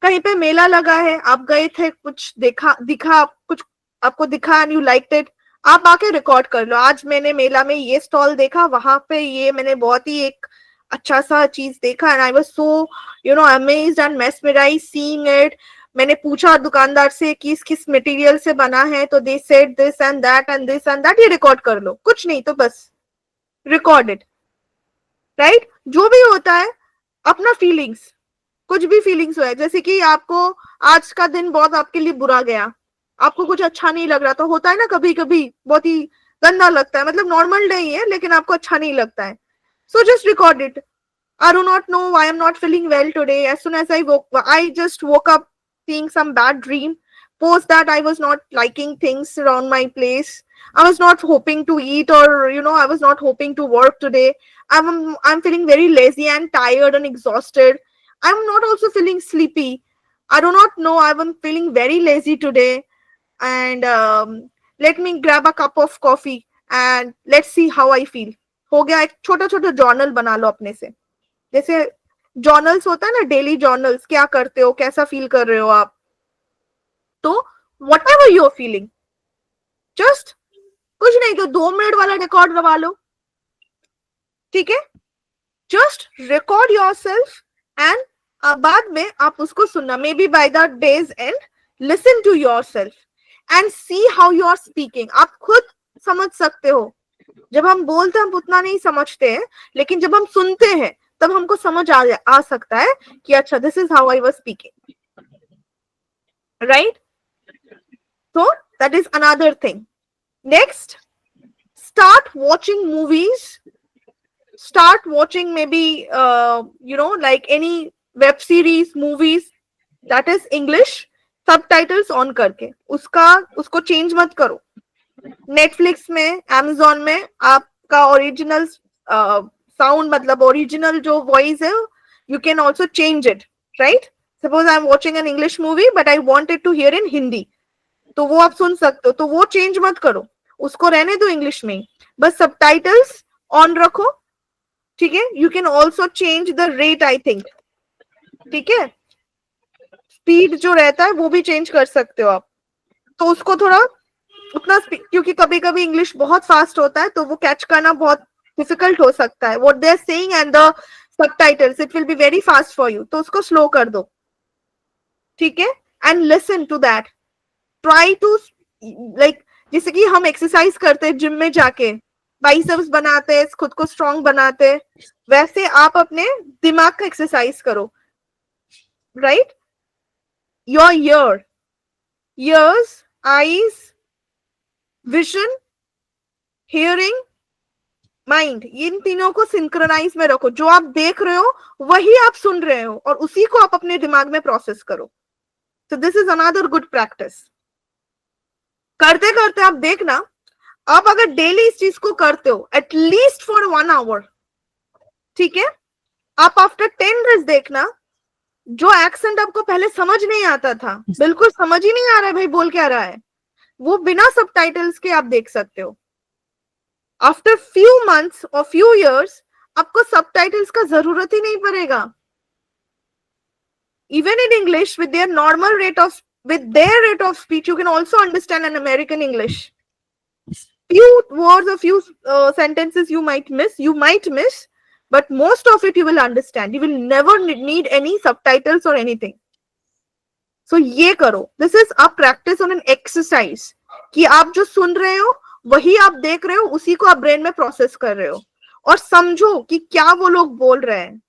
कहीं पे मेला लगा है, आप गए थे, कुछ दिखा कुछ आपको दिखा एंड यू लाइक्ड इट, आप आके रिकॉर्ड कर लो। आज मैंने मेला में ये स्टॉल देखा, वहां पे ये मैंने बहुत ही एक अच्छा सा चीज देखा and I was so amazed and mesmerised seeing it. मैंने पूछा दुकानदार से कि किस मटेरियल से बना है, तो they said this and that and this and that. ये रिकॉर्ड कर लो, कुछ नहीं तो बस रिकॉर्ड इट, राइट? जो भी होता है अपना फीलिंग्स, कुछ भी फीलिंग्स हुआ, जैसे कि आपको आज का दिन बहुत आपके लिए बुरा गया, आपको कुछ अच्छा नहीं लग रहा, तो होता है ना कभी कभी बहुत ही गंदा लगता है, मतलब नॉर्मल डे ही है लेकिन आपको अच्छा नहीं लगता है, so just record it. I do not know why I'm not feeling well today. As soon as I just woke up seeing some bad dream. Post that, I was not liking things around my place. I was not hoping to eat, or I was not hoping to work today. I'm feeling very lazy and tired and exhausted. I'm not also feeling sleepy. I do not know. I'm feeling very lazy today. And let me grab a cup of coffee and let's see how I feel. हो गया। एक छोटा छोटा जर्नल बना लो अपने से, जैसे जर्नल्स होता है ना, डेली जर्नल्स, क्या करते हो, कैसा फील कर रहे हो आप, तो what ever you're feeling, just कुछ नहीं तो 2 मिनट वाला रिकॉर्ड करवा लो, ठीक है? जस्ट रिकॉर्ड योरसेल्फ एंड बाद में आप उसको सुनना, maybe by the days and listen to yourself and see how you are speaking. आप खुद समझ सकते हो, जब हम बोलते हैं हम उतना नहीं समझते हैं, लेकिन जब हम सुनते हैं तब हमको समझ आ सकता है कि अच्छा, this is how I was speaking, right? So that is another thing. Next, start watching movies. Start watching maybe like any web series, movies that is English, subtitles on करके उसको change मत करो। Netflix में, Amazon में आपका original sound, मतलब original जो voice है, you can also change it, right? Suppose I'm watching an English movie but I want it to hear in Hindi, तो वो आप सुन सकते हो, तो वो चेंज मत करो, उसको रहने दो इंग्लिश में, बस सबटाइटल्स ऑन रखो, ठीक है। You can also change the rate, I think, ठीक है, स्पीड जो रहता है वो भी चेंज कर सकते हो आप, तो उसको थोड़ा उतना क्योंकि कभी कभी इंग्लिश बहुत फास्ट होता है तो वो कैच करना बहुत डिफिकल्ट हो सकता है, what they are saying and the subtitles it will be very fast for you, तो उसको स्लो कर दो, ठीक है, and listen to that, try to like, जैसे कि हम एक्सरसाइज करते हैं जिम में जाके, बाइसेप्स बनाते हैं, खुद को स्ट्रांग बनाते हैं, वैसे आप अपने दिमाग का एक्सरसाइज करो, right. Your ears, eyes, vision, hearing, mind, इन तीनों को सिंक्रोनाइज में रखो, जो आप देख रहे हो वही आप सुन रहे हो और उसी को आप अपने दिमाग में प्रोसेस करो। So this is another good practice. करते करते आप देखना, आप अगर डेली इस चीज को करते हो एटलीस्ट फॉर 1 hour, ठीक है, आप आफ्टर 10 days देखना, जो एक्सेंट आपको पहले समझ नहीं आता था, बिल्कुल समझ ही नहीं आ रहा है भाई बोल क्या रहा है, वो बिना सबटाइटल्स के आप देख सकते हो। आफ्टर फ्यू मंथ्स और फ्यू इयर्स आपको सबटाइटल्स का जरूरत ही नहीं पड़ेगा। Even in English with their rate of speech you can also understand an American English. Few words or few sentences you might miss, but most of it you will understand. You will never need any subtitles or anything. So ये करो, this is a practice on an exercise, कि आप जो सुन रहे हो वही आप देख रहे हो, उसी को आप ब्रेन में प्रोसेस कर रहे हो, और समझो कि क्या वो लोग बोल रहे हैं।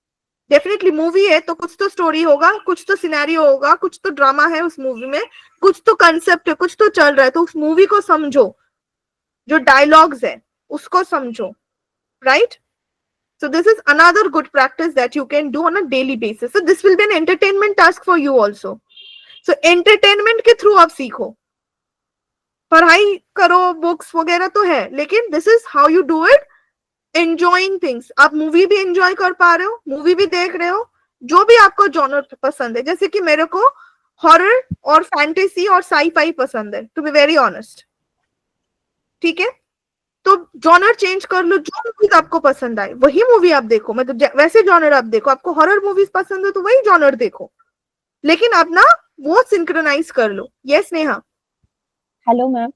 डेफिनेटली मूवी है तो कुछ तो स्टोरी होगा, कुछ तो सिनेरियो होगा, कुछ तो ड्रामा है उस मूवी में, कुछ तो कंसेप्ट है, कुछ तो चल रहा है, तो उस मूवी को समझो, जो डायलॉग्स है उसको समझो, right. So this is another good practice that you can do on a daily basis. So this will be an entertainment task for you also. So entertainment के थ्रू आप सीखो, पढ़ाई करो, बुक्स वगैरह तो है, लेकिन this is how you do it, enjoying things. आप मूवी भी एंजॉय कर पा रहे हो, मूवी भी देख रहे हो, जो भी आपको जॉनर पसंद है, जैसे कि मेरे को हॉरर और फैंटेसी और साई-फाई पसंद है, टू बी वेरी ऑनेस्ट, ठीक है, तो जॉनर चेंज कर लो, जो मूवीज आपको पसंद आए वही मूवी आप देखो, मतलब वैसे जॉनर आप देखो, आपको हॉरर मूवीज पसंद है तो वही जॉनर देखो, लेकिन अपना वो सिंक्रोनाइज कर लो। Yes Neha. Hello, ma'am.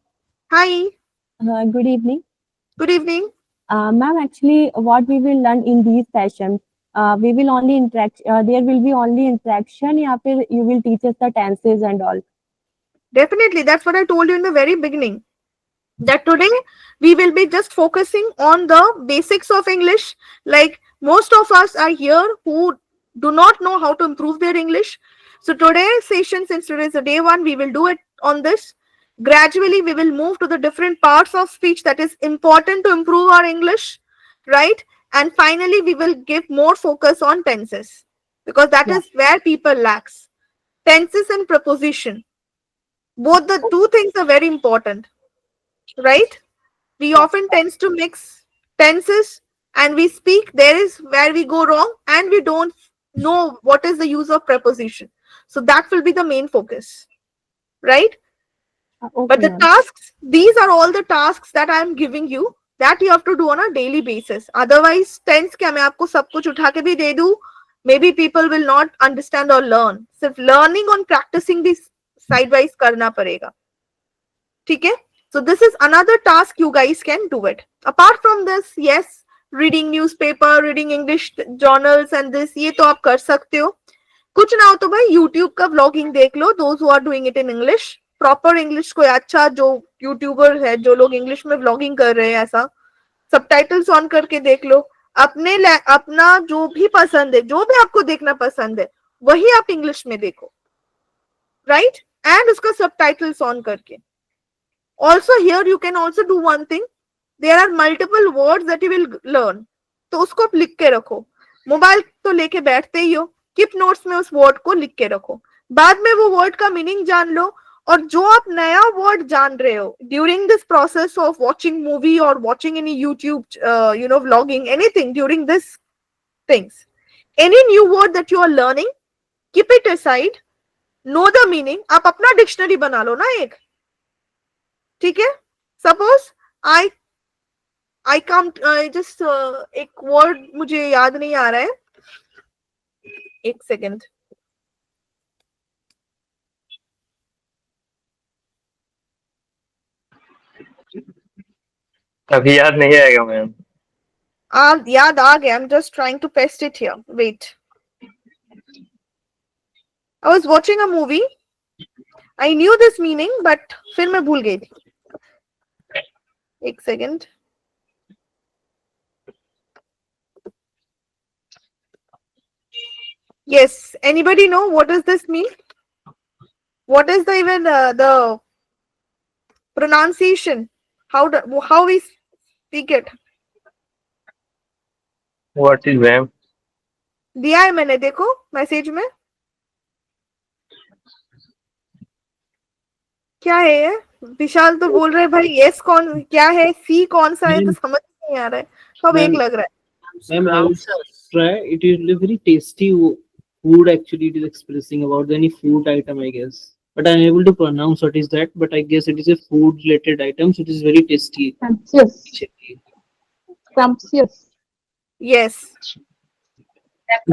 Hi, Good evening. Good evening. Ma'am, actually, what we will learn in these sessions, we will only interact. There will be only interaction. या फिर you will teach us the tenses and all. Definitely, that's what I told you in the very beginning, that today we will be just focusing on the basics of English. Like most of us are here who do not know how to improve their English. So today's session, since today is the day one, we will do it on this. Gradually, we will move to the different parts of speech that is important to improve our English, right? And finally, we will give more focus on tenses, because that is where people lacks. Tenses and preposition. Both the two things are very important, right? We often tends to mix tenses and we speak. There is where we go wrong and we don't know what is the use of preposition. So that will be the main focus, right? Okay, But the ma'am. tasks, these are all the tasks that I am giving you that you have to do on a daily basis. Otherwise, tense क्या मैं आपको सब कुछ उठा के भी दे दूं, maybe people will not understand or learn. सिर्फ learning on practicing this side wise करना पड़ेगा, ठीक है? So this is another task you guys can do it. Apart from this, yes, reading newspaper, reading English journals and this, ये तो आप कर सकते हो। कुछ ना हो तो भाई YouTube का vlogging देख लो, those who are doing it in English. Proper English कोई अच्छा जो यूट्यूबर है, जो लोग इंग्लिश में व्लॉगिंग कर रहे हैं, ऐसा सबटाइटल्स ऑन करके देख लो। अपना जो भी पसंद है, जो भी आपको देखना पसंद है, वही आप इंग्लिश में देखो, राइट? एंड उसका सबटाइटल्स ऑन करके। Also here you can also do one thing, there are multiple words that you will learn, तो उसको आप लिख के रखो। मोबाइल तो लेके बैठते ही हो, कीप नोट्स में उस वर्ड को लिख के रखो, बाद में वो वर्ड का मीनिंग जान लो। और जो आप नया वर्ड जान रहे हो during this process of watching movie और watching any YouTube vlogging, anything during this things, any new word that you are learning, keep it aside, know the meaning. आप अपना डिक्शनरी बना लो ना एक, ठीक है? सपोज आई कांट जस्ट एक वर्ड मुझे याद नहीं आ रहा है, एक सेकेंड. अभी याद नहीं आएगा मैम. याद आ गया. I'm just trying to paste it here. Wait. I was watching a movie. I knew this meaning, but फिर मैं भूल गई थी. एक second. Yes. Anybody know what does this mean? What is the even the pronunciation? How we speak it? What is ma'am? दिया है मैंने, देखो मैसेज में. क्या है ये? विशाल तो बोल रहे भाई यस कौन क्या है, सी कौन सा है, तो समझ नहीं आ रहा है. सब एक लग रहा है. Ma'am, I will try. It is a very tasty food actually. It is expressing about any food item, I guess. But I'm able to pronounce what is that. But I guess it is a food related item. So it is very tasty. Scrumptious. Scrumptious. Yes.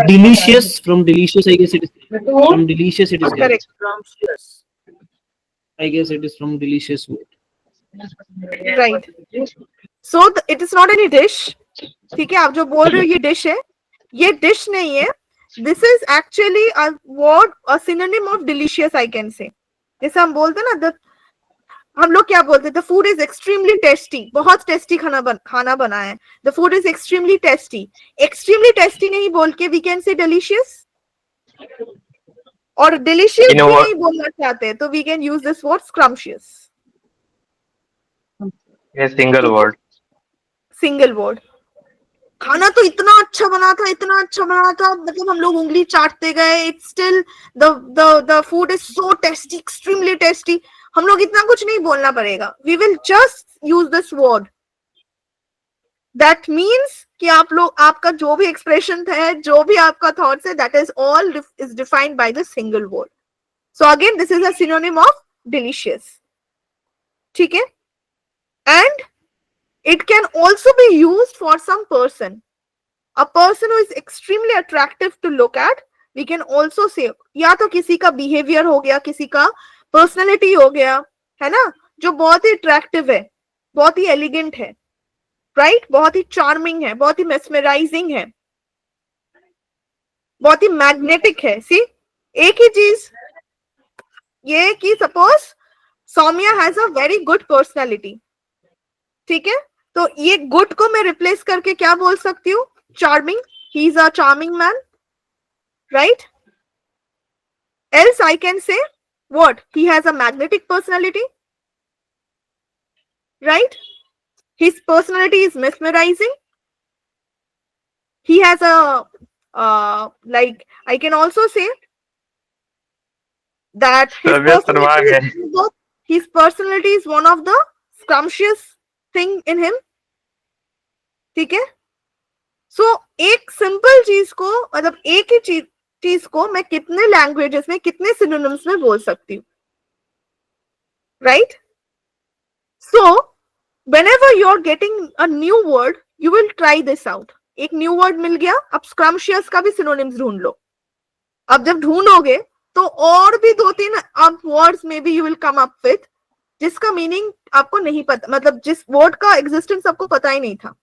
Delicious, from delicious, I guess it is from delicious. It is Correct. I guess it is from delicious food. Right. So it is not any dish. ठीक है, आप जो बोल रहे हो ये डिश है, ये डिश नहीं है. This is actually a word, a synonym of delicious, I can say. जैसे हम बोलते हैं ना, हम लोग क्या बोलते हैं, the food is extremely tasty. बहुत टेस्टी खाना बना है. The food is extremely tasty. Extremely tasty नहीं बोल के we can say delicious. और delicious भी नहीं बोलना चाहते तो we can use this word scrumptious. ये सिंगल वर्ड. Single word. खाना तो इतना अच्छा बना था, इतना अच्छा बना था, मतलब हम लोग उंगली चाटते गए. It's still the food is so tasty, extremely tasty. हम लोग इतना कुछ नहीं बोलना पड़ेगा. We will just use this word. That means कि आप लोग, आपका जो भी एक्सप्रेशन है, जो भी आपका थॉट्स है, that is all is defined by the single word. So again this is a synonym of delicious. ठीक है. And it can also be used for some person. A person who is extremely attractive to look at, we can also say, या तो किसी का behavior हो गया, किसी का personality हो गया, है ना, जो बहुत ही attractive है, बहुत ही elegant है, right? बहुत ही charming है, बहुत ही mesmerizing है, बहुत ही magnetic है. See, एक ही चीज ये कि suppose Saumya has a very good personality. ठीक है, तो ये गुड को मैं रिप्लेस करके क्या बोल सकती हूँ? Charming. He is a charming man, right? Else I can say what? He has a magnetic personality, right? His personality is mesmerising. He has a like I can also say that his personality is one of the scrumptious thing in him. ठीक है. सो एक सिंपल चीज को, मतलब एक ही चीज को मैं कितने लैंग्वेजेस में, कितने सिनोनिम्स में बोल सकती हूँ, right? So whenever you're getting a new word, you will try this out. एक न्यू वर्ड मिल गया, अब स्क्रम्शियस का भी सिनोनिम्स ढूंढ लो. अब जब ढूंढोगे तो और भी 2-3 अब वर्ड्स में भी you will come up with जिसका मीनिंग आपको नहीं पता, मतलब जिस वर्ड का एग्जिस्टेंस आपको पता ही नहीं था.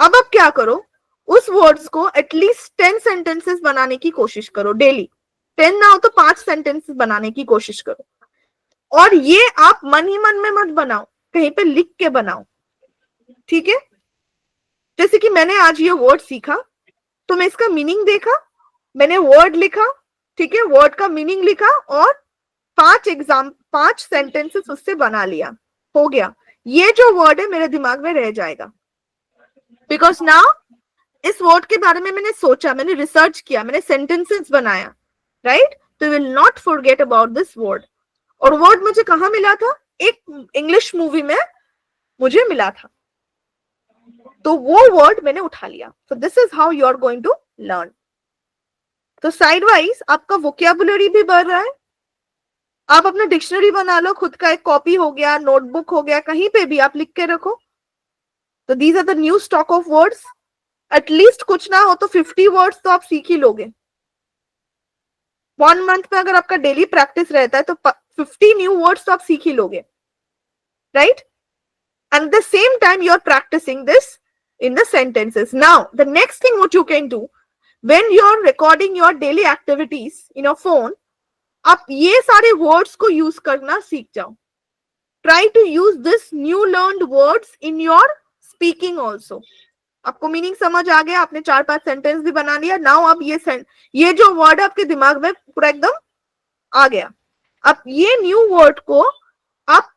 अब आप क्या करो, उस वर्ड्स को एटलीस्ट 10 सेंटेंसेस बनाने की कोशिश करो डेली. 10 ना हो तो 5 सेंटेंसेस बनाने की कोशिश करो. और ये आप मन ही मन में मत बनाओ, कहीं पे लिख के बनाओ. ठीक है. जैसे कि मैंने आज ये वर्ड सीखा तो मैं इसका मीनिंग देखा, मैंने वर्ड लिखा, ठीक है, वर्ड का मीनिंग लिखा और 5 सेंटेंसेस उससे बना लिया. हो गया. ये जो वर्ड है मेरे दिमाग में रह जाएगा. बिकॉज नाउ इस वर्ड के बारे में मैंने सोचा, मैंने रिसर्च किया, मैंने सेंटेंसेस बनाया, राइट? तो will not forget about this word. और वर्ड मुझे कहाँ मिला था? एक इंग्लिश मूवी में मुझे मिला था, तो वो वर्ड मैंने उठा लिया. So this is how you are going to learn. तो साइड वाइज आपका वोकैबुलरी भी बढ़ रहा है, आप अपना डिक्शनरी बना लो खुद का, एक कॉपी हो गया, नोटबुक हो गया, कहीं पे भी आप लिख के रखो. तो these are the new stock of words. At least कुछ ना हो तो 50 वर्ड्स तो आप सीख ही लोगे. 1 मंथ में अगर आपका डेली प्रैक्टिस रहता है तो 50 न्यू वर्ड्स तो आप सीख ही लोगे, right? And at the same time, you're practicing this in the sentences. Now, the next thing what you can do when you're recording your daily activities in your phone, आप ये सारे words को use करना सीख जाओ. Try to use this new learned words in your speaking also. आपको मीनिंग समझ आ गया, आपने 4-5 सेंटेंस भी बना लिया. नाउ आप ये जो वर्ड आपके दिमाग में पूरा एकदम आ गया. अब ये न्यू वर्ड को आप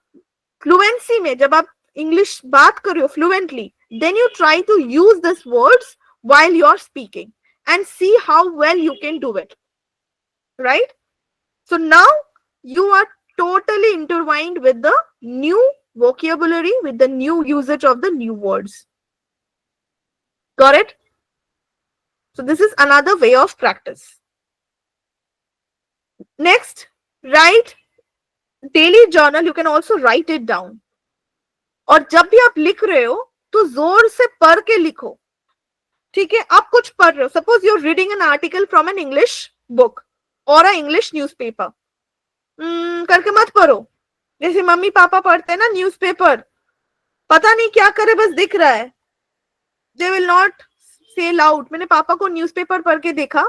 फ्लुएंसी में, जब आप इंग्लिश बात कर रहे हो fluently, then you try to use these words while you are speaking and see how well you can do it, right? So now you are totally intertwined with the new vocabulary, with the new usage of the new words. Got it? So this is another way of practice. Next, write daily journal. You can also write it down. और जब भी आप लिख रहे हो तो जोर से पढ़ के लिखो, ठीक है? आप कुछ पढ़ रहे हो, suppose you are reading an article from an English book और अ इंग्लिश न्यूज़पेपर, करके मत पढ़ो. जैसे मम्मी पापा पढ़ते हैं ना न्यूज़पेपर, पता नहीं क्या करे, बस दिख रहा है. दे विल नॉट से लाउड. मैंने पापा को न्यूज़पेपर पढ़ के देखा.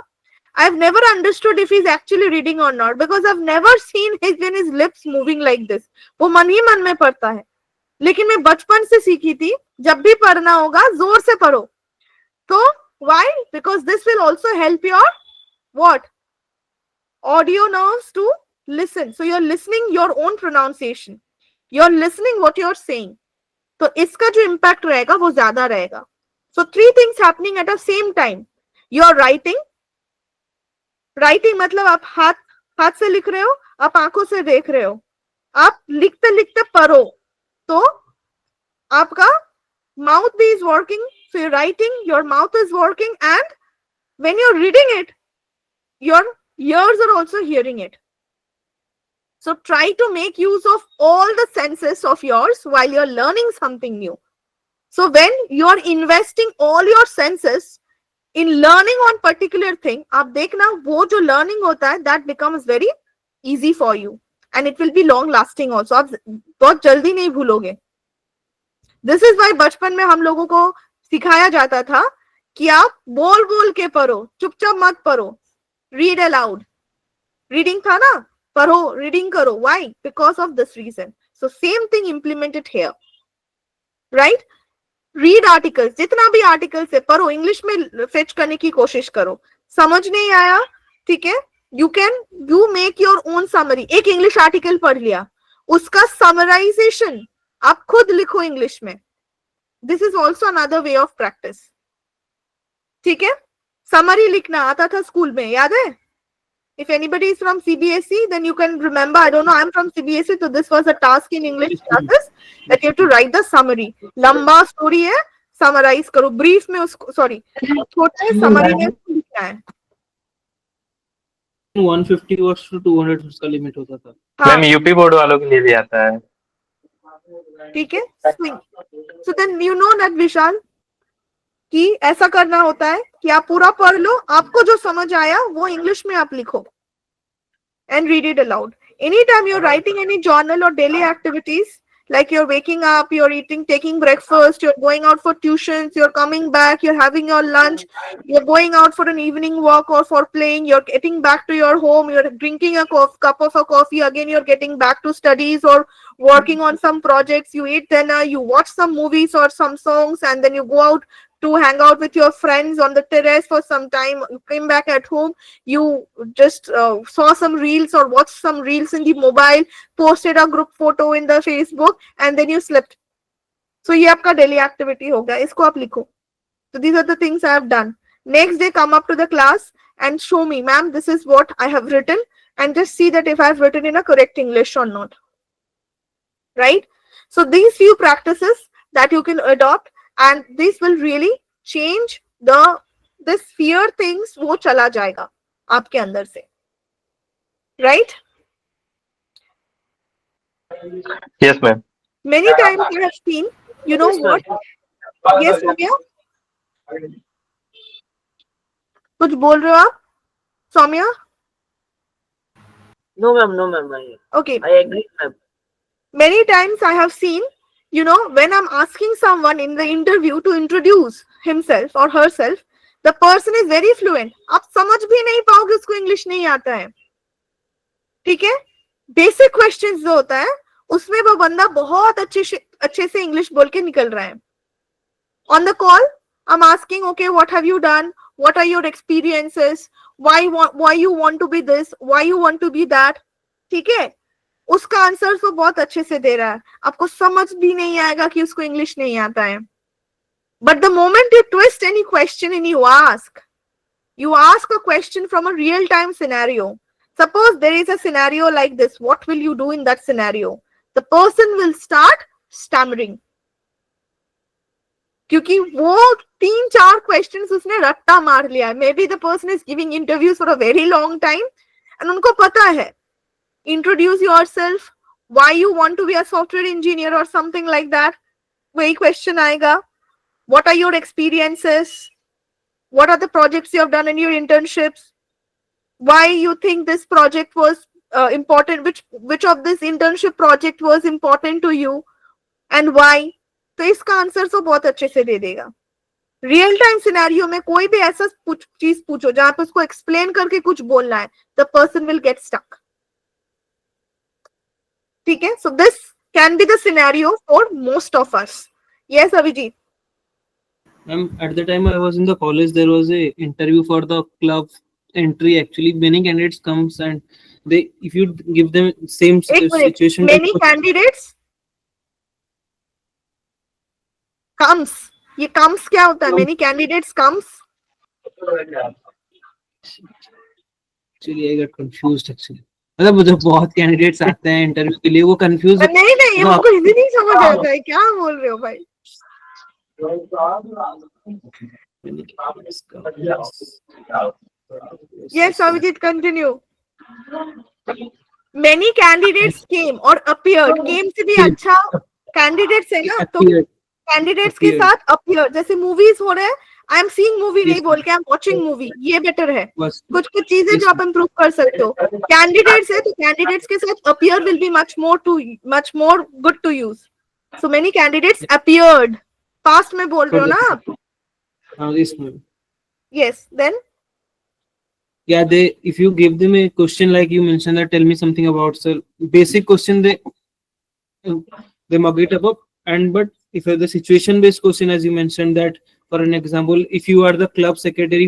I've never understood if he's actually reading or not because I've never seen his lips moving like this. वो मन ही मन में पढ़ता है. लेकिन मैं बचपन से सीखी थी, जब भी पढ़ना होगा जोर से पढ़ो. तो why? Because this will also help your what? Audio nerves to listen. So you're listening your own pronunciation. You're listening what you're saying. तो इसका जो impact रहेगा वो ज्यादा रहेगा. So 3 things happening at the same time. You're writing. Writing मतलब आप हाथ से लिख रहे हो, आप आंखों से देख रहे हो, आप लिखते लिखते पढ़ो. तो आपका mouth is working, so you're writing, your mouth is working, and when you're reading it, your ears are also hearing it. So try to make use of all the senses of yours while you're learning something new. So when you're investing all your senses in learning on particular thing, आप देखना वो जो learning होता है, that becomes very easy for you. And it will be long lasting also. आप बहुत जल्दी नहीं भूलोगे. This is why बचपन में हम लोगों को सिखाया जाता था कि आप बोल बोल के पढ़ो, चुपचाप मत पढ़ो. Read aloud. Reading था ना, पढ़ो, reading करो. Why? Because of this reason. So same thing implemented here. Right? Read articles. जितना भी articles है पढ़ो, इंग्लिश में fetch करने की कोशिश करो. समझ नहीं आया, ठीक है? You make your own summary. एक इंग्लिश आर्टिकल पढ़ लिया, उसका समराइजेशन आप खुद लिखो इंग्लिश में. This is also another way of practice. ठीक है? समरी लिखना आता था स्कूल में, याद है? If anybody is from CBSE, then you can remember. I don't know. I'm from CBSE, so this was a task in English classes that you have to write the summary. लंबा स्टोरी है, समराइज करो. ब्रीफ में उसको, सॉरी, छोटे समरी में लिखना है. 150 वर्ड्स to 200 उसका लिमिट होता था. मैम यूपी बोर्ड वालों के लिए भी आता है. ठीक है? So then you know that विशाल कि ऐसा करना होता है कि आप पूरा पढ़ लो, आपको जो समझ आया वो इंग्लिश में आप लिखो and read it aloud. Anytime you're writing any journal or daily activities, like you're waking up, you're eating, taking breakfast, you're going out for tuitions, you're coming back, you're having your lunch, you're going out for an evening walk or for playing, you're getting back to your home, you're drinking a cup of a coffee, again you're getting back to studies or working on some projects, you eat dinner, you watch some movies or some songs, and then you go out to hang out with your friends on the terrace for some time. You came back at home, you just saw some reels or watched some reels in the mobile, posted a group photo in the Facebook, and then you slept. So ये आपका daily activity हो गया, इसको आप लिखो. So these are the things I have done. Next day come up to the class and show me, ma'am, this is what I have written, and just see that if I have written in a correct English or not. Right? So these few practices that you can adopt, and this will really change this fear things, वो चला जाएगा आपके अंदर से. Right? Yes, ma'am. Many times I have seen, you know what? Yes, Soumya? कुछ बोल रहे हो आप? Soumya? No, ma'am. Okay. I agree, ma'am. Many times I have seen, you know, when I'm asking someone in the interview to introduce himself or herself, the person is very fluent. आप समझ भी नहीं पाओगे उसको इंग्लिश नहीं आता है. ठीक है? बेसिक क्वेश्चंस जो होता है उसमें वो बंदा बहुत अच्छे से इंग्लिश बोल के निकल रहा है. On the call, I'm asking, okay, what have you done? What are your experiences? Why you want to be this? Why you want to be that? ठीक है? उसका आंसर वो बहुत अच्छे से दे रहा है. आपको समझ भी नहीं आएगा कि उसको इंग्लिश नहीं आता है. But the moment you twist any question and you ask a question from a real-time scenario. Suppose there is a scenario like this. What will you do in that scenario? The person will start stammering. क्योंकि वो 3-4 questions उसने रट्टा मार लिया है. Maybe the person is giving interviews for a very long time and उनको पता है. Introduce yourself. Why you want to be a software engineer or something like that. वही question आएगा. What are your experiences? What are the projects you have done in your internships? Why you think this project was important? Which of this internship project was important to you? And why? तो इसका आंसर तो बहुत अच्छे से दे देगा. रियल टाइम सिनेरियो में कोई भी ऐसा चीज पूछो जहां पे उसको एक्सप्लेन करके कुछ बोलना है, the person will get stuck. ठीक है? So this can be the scenario for most of us. Yes Abhijeet. At the time I was in the college, there was a interview for the club entry. Actually, many candidates comes and if you give them same situation. Many candidates comes. ये comes क्या होता है? Many candidates comes. Actually, I got confused actually. मतलब मुझे बहुत कैंडिडेट्स आते हैं इंटरव्यू के लिए, वो कंफ्यूज. नहीं हमको इजी नहीं समझ आता है. क्या बोल रहे हो भाई? Yes, Abhijit, continue. Many candidates came or appeared. Came से भी अच्छा candidates है ना, तो candidates के साथ appeared. जैसे movies हो रहे हैं, I am seeing movie नहीं बोल के I am watching movie. ये better है. कुछ चीजें जो आप improve कर सकते हो. Candidates है तो candidates के साथ appear will be much more good to use. So many candidates appeared. Past में बोल रहे हो ना आप? Yes. Then? Yeah, if you give them a question like you mentioned that tell me something about self, basic question they mug it up, but if the situation based question, as you mentioned that, for an example, if you are the club secretary,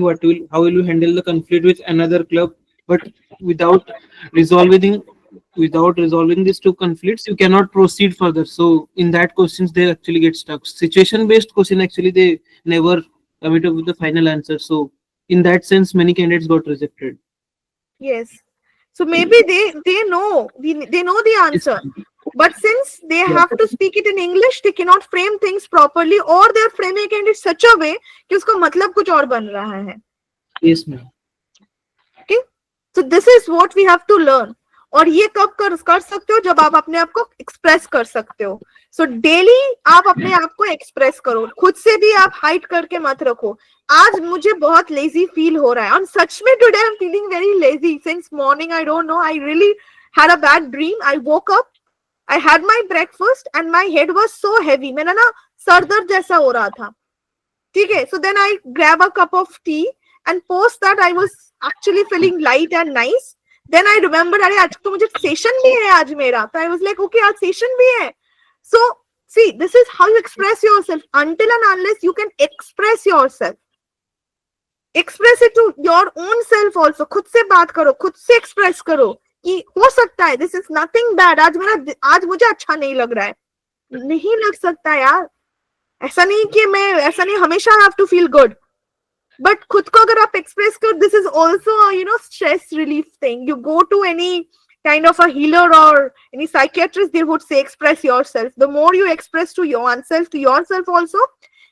how will you handle the conflict with another club, but without resolving these two conflicts, you cannot proceed further. So in that questions they actually get stuck. Situation based question, actually they never commit up with the final answer. So in that sense, many candidates got rejected. Yes. So maybe they know the answer, but since they have to speak it in English, they cannot frame things properly, or they are framing it in such a way कि उसका मतलब कुछ और बन रहा है. Yes, ma'am. Okay. So this is what we have to learn. और ये कब कर सकते हो? जब आप अपने आप को एक्सप्रेस कर सकते हो. सो डेली आप अपने आप को एक्सप्रेस करो. खुद से भी आप हाइड करके मत रखो. आज मुझे बहुत लेजी फील हो रहा है, और सच में today I am feeling very lazy since morning. I don't know, I really had a bad dream. I woke up, I had my breakfast and my head was so heavy. मेरा ना सर दर्द जैसा हो रहा था. ठीक है? So then I grab a cup of tea and post that I was actually feeling light and nice. Then I remembered, अरे आज तो मुझे सेशन भी है आज मेरा. तो I was like, okay, आज सेशन भी है. So see, this is how you express yourself. Until and unless you can express yourself, express it to your own self also. खुद से बात करो, खुद से एक्सप्रेस करो कि हो सकता है this is nothing bad. आज मुझे अच्छा नहीं लग रहा है. नहीं लग सकता यार. ऐसा नहीं हमेशा have to feel good. But खुद को अगर आप एक्सप्रेस करो, this is also a stress relief thing. You go to any kind of a healer or any psychiatrist, they would say express yourself. The more you express to yourself also,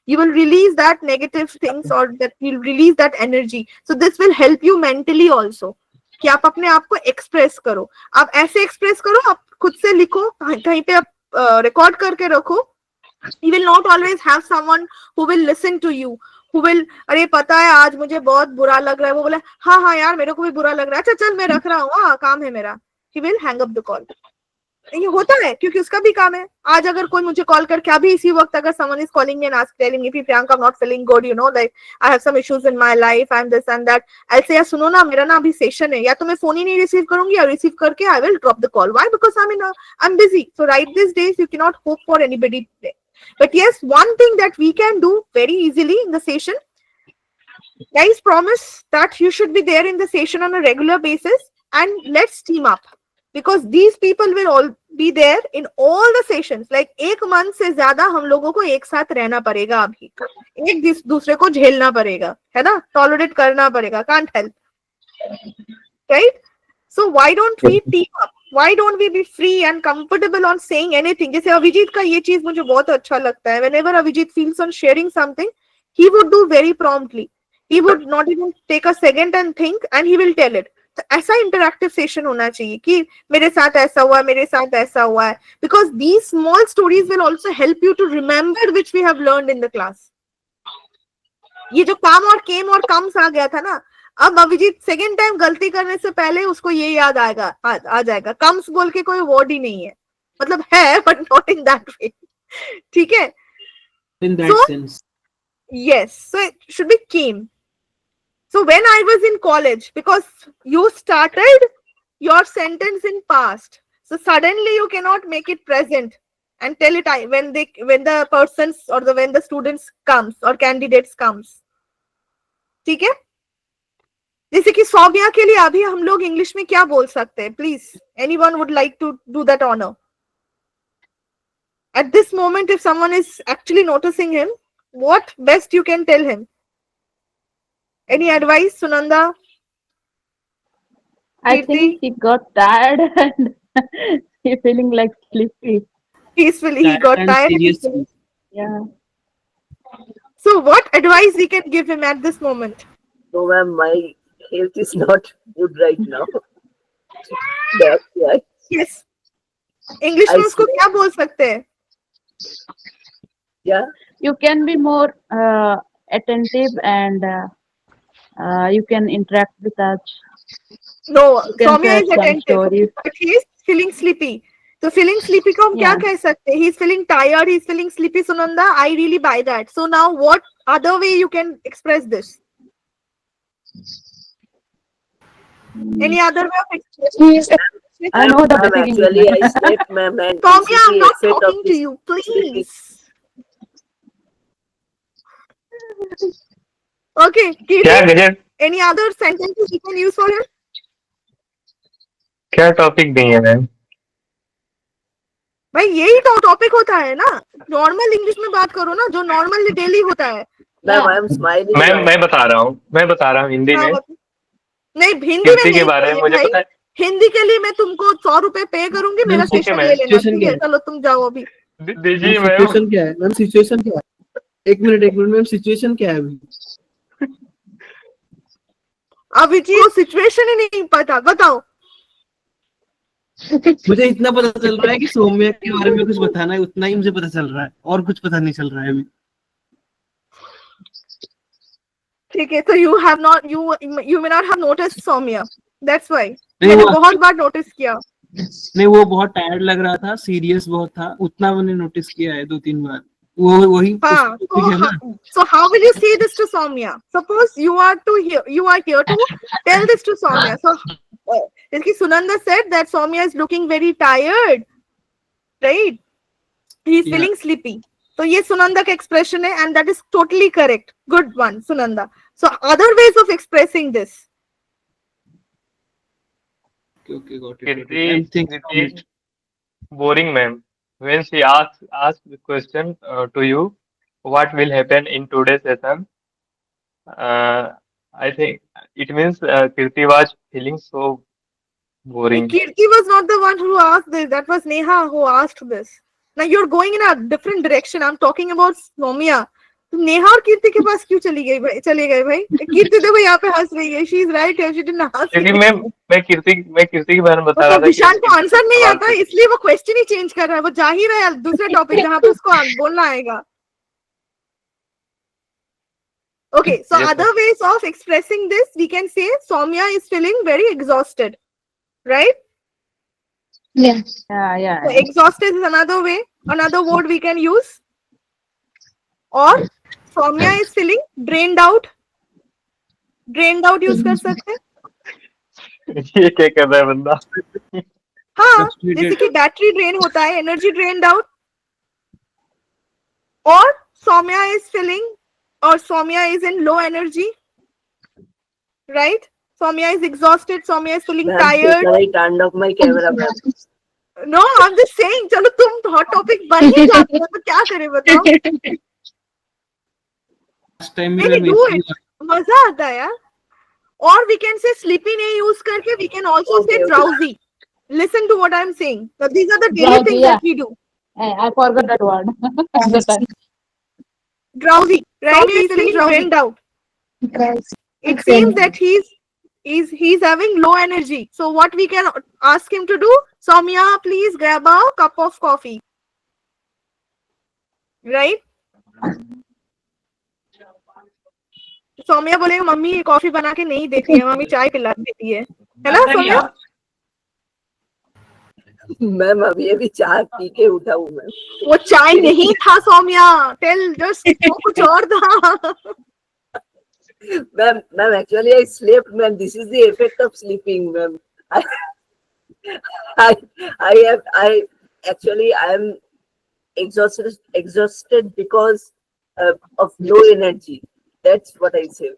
you will release that negative things, or that you'll release that energy. So this will help you mentally also. कि आप अपने आप को एक्सप्रेस करो। आप ऐसे एक्सप्रेस करो, आप खुद से लिखो, कहीं पे आप रिकॉर्ड करके रखो। You will not always have someone who will listen to you, who will, अरे पता है आज मुझे बहुत बुरा लग रहा है, वो बोले हाँ हाँ यार मेरे को भी बुरा लग रहा है, अच्छा चल मैं रख रहा हूँ, हाँ काम है मेरा। He will hang up the call. ये होता है क्योंकि उसका भी काम है। आज अगर कोई मुझे कॉल करके अभी इसी वक्त अगर someone is calling me and ask telling me Priyanka I'm not feeling good, you know, like I have some issues in my life, I'm this and that, I'll say यार सुनो ना मेरा ना अभी सेशन है, या तो मैं फोन ही नहीं रिसीव करूंगी, या रिसीव करके I will drop the call. Why? Because I'm busy. So right these days you cannot hope for anybody today. But yes, one thing that we can do very easily in the session, guys, promise that you should be there in the session on a regular basis and let's team up. Because these people will all be there in all the sessions. Like एक month से ज्यादा हम लोगों को एक साथ रहना पड़ेगा अभी, एक दूसरे को झेलना पड़ेगा, है ना, tolerate करना पड़ेगा, can't help, right? So why don't we team up? Why don't we be free and comfortable on saying anything? जैसे अभिजीत का ये चीज मुझे बहुत अच्छा लगता है. Whenever Abhijit feels on sharing something, he would do very promptly. He would not even take a second and think, and he will tell it. तो ऐसा इंटरैक्टिव सेशन होना चाहिए कि मेरे साथ ऐसा हुआ, मेरे साथ ऐसा हुआ है, because these small stories will also help you to remember which we have learned in the class. ये जो काम और केम और कम्स आ गया था ना, अब अभिजीत सेकेंड टाइम गलती करने से पहले उसको ये याद आएगा, आ जाएगा. कम्स बोल के कोई वर्ड ही नहीं है, मतलब है but not in that way. ठीक है, In that sense. yes, so it should be came. So when I was in college, because you started your sentence in past, so suddenly you cannot make it present and tell it when the persons or when the students comes or candidates comes. ठीक है, जैसे कि सौम्या के लिए अभी हम लोग इंग्लिश में क्या बोल सकते हैं? Please, anyone would like to do that honor at this moment? If someone is actually noticing him, what best you can tell him? Any advice, Sunanda? I Kirti? think he got tired and he's feeling like sleepy. Peacefully, he got And tired. seriously. Yeah. So what advice we can give him at this moment? No, ma'am, my health is not good right now. That's why. Yes. English में I उसको क्या बोल सकते हैं? Yeah. You can be more attentive and you can interact with us. No, You can Soumya share is some attentive, stories. but he is feeling sleepy. So feeling sleepy को हम क्या Yeah. कह सकते हैं? He is feeling tired. He is feeling sleepy. Sunanda, I really buy that. So now, what other way you can express this? Any other way of expressing? I know the Ma'am, basic actually, I English. slept, ma'am, and Soumya, I'm this is not the effect talking of to this you. sleeping. Please. Okay, क्या Kirti, गजब, any other sentences you can use for him? क्या टॉपिक देंगे मैम? भाई यही तो टॉपिक होता है ना, नॉर्मल इंग्लिश में बात करो ना, जो नॉर्मल डेली होता है. Ma'am, I am smiling ma'am now. मैं बता रहा हूँ हिंदी हाँ, में. नहीं हिंदी में कीर्ति के नहीं बारे में चाहिए मुझे भाई. पता है. हिंदी के लिए मैं तुमको 100 रुपए पे करूंगी, मेरा Okay, सेशन ma'am. ले लेना. Situation ठीक क्या है, है? चलो तुम जाओ अभी. दीजिए मैम. सिचुएशन क्या है मैम? सिचुएशन क्या है? एक मिनट मैम, सिचुएशन क्या है अभी? अभी जी सिचुएशन ही नहीं पता, बताओ. मुझे इतना पता चल रहा है कि सौम्या के बारे में कुछ बताना है, उतना ही मुझे पता चल रहा है, और कुछ पता नहीं चल रहा है अभी. ठीक है, तो you may not have noticed Soumya. That's why. नहीं, मैंने वो बहुत बार नोटिस किया. नहीं, वो बहुत टायर्ड लग रहा था, सीरियस बहुत था, उतना मैंने नोटिस किया है 2-3 बार. वो वही हाँ, topic है ना. so how will you say this to Soumya? Suppose you are here to tell this to Soumya. So जैसे Sunanda said that Soumya is looking very tired, right? He is Yeah. feeling sleepy. तो ये Sunanda का expression है, and that is totally correct. Good one, Sunanda. So other ways of expressing this. Okay, got it. Kirti I'm thinking on is it. boring ma'am. When she asks the question to you, what will happen in today's session? I think it means Kirti was feeling so boring. Kirti was not the one who asked this. That was Neha who asked this. Now you're going in a different direction. I'm talking about Soumya. तुम नेहा और कीर्ति के पास क्यों चले गए भाई? कीर्ति देखो यहाँ पे हंस रही है, she is right, she didn't ask. क्योंकि मैं कीर्ति के बारे में बता रहा था कि विशाल को आंसर नहीं आता, इसलिए वो क्वेश्चन ही चेंज कर रहा है, वो जा ही रहा है दूसरे टॉपिक जहाँ पे उसको बोलना आएगा। Okay, so Yes, other ways of expressing this, we can say Soumya is feeling very exhausted, right? Yeah. So exhausted is another way, another word we can use. Or Soumya is feeling drained out. Drained out use कर सकते हैं। ये क्या कर रहा है बंदा? हाँ, जैसे कि बैटरी ड्रेन होता है, एनर्जी ड्रेन्ड आउट। और Soumya is feeling, or Soumya is in low energy, right? Soumya is exhausted, Soumya is feeling Ma'am, tired. I turned off my camera, ma'am. No, I'm just saying, चलो तुम hot topic बन ही जाते हो तो क्या करें बताओ? Last time नहीं, do it. मजा आता है यार। और we can say sleepy नहीं use करके, we can also say Okay. drowsy. Listen to what I'm saying. So these are the daily Drowsy, things yeah. that we do. I forgot that word. All the time. Drowsy, right? He's feeling drained out. It seems that he's having low energy. So what we can ask him to do? Soumya, please grab a cup of coffee. Right? Saumya बोलेगा मम्मी ये कॉफी बना के नहीं देती है, मम्मी चाय पिला देती है ना सौम्या? मैम अभी अभी चाय पी के उठा हूँ मैम। वो चाय नहीं था सौम्या, टेल जस्ट कुछ और था। Ma'am, actually I slept, ma'am. This is the effect of sleeping, ma'am. I am exhausted because of low energy. That's what I say.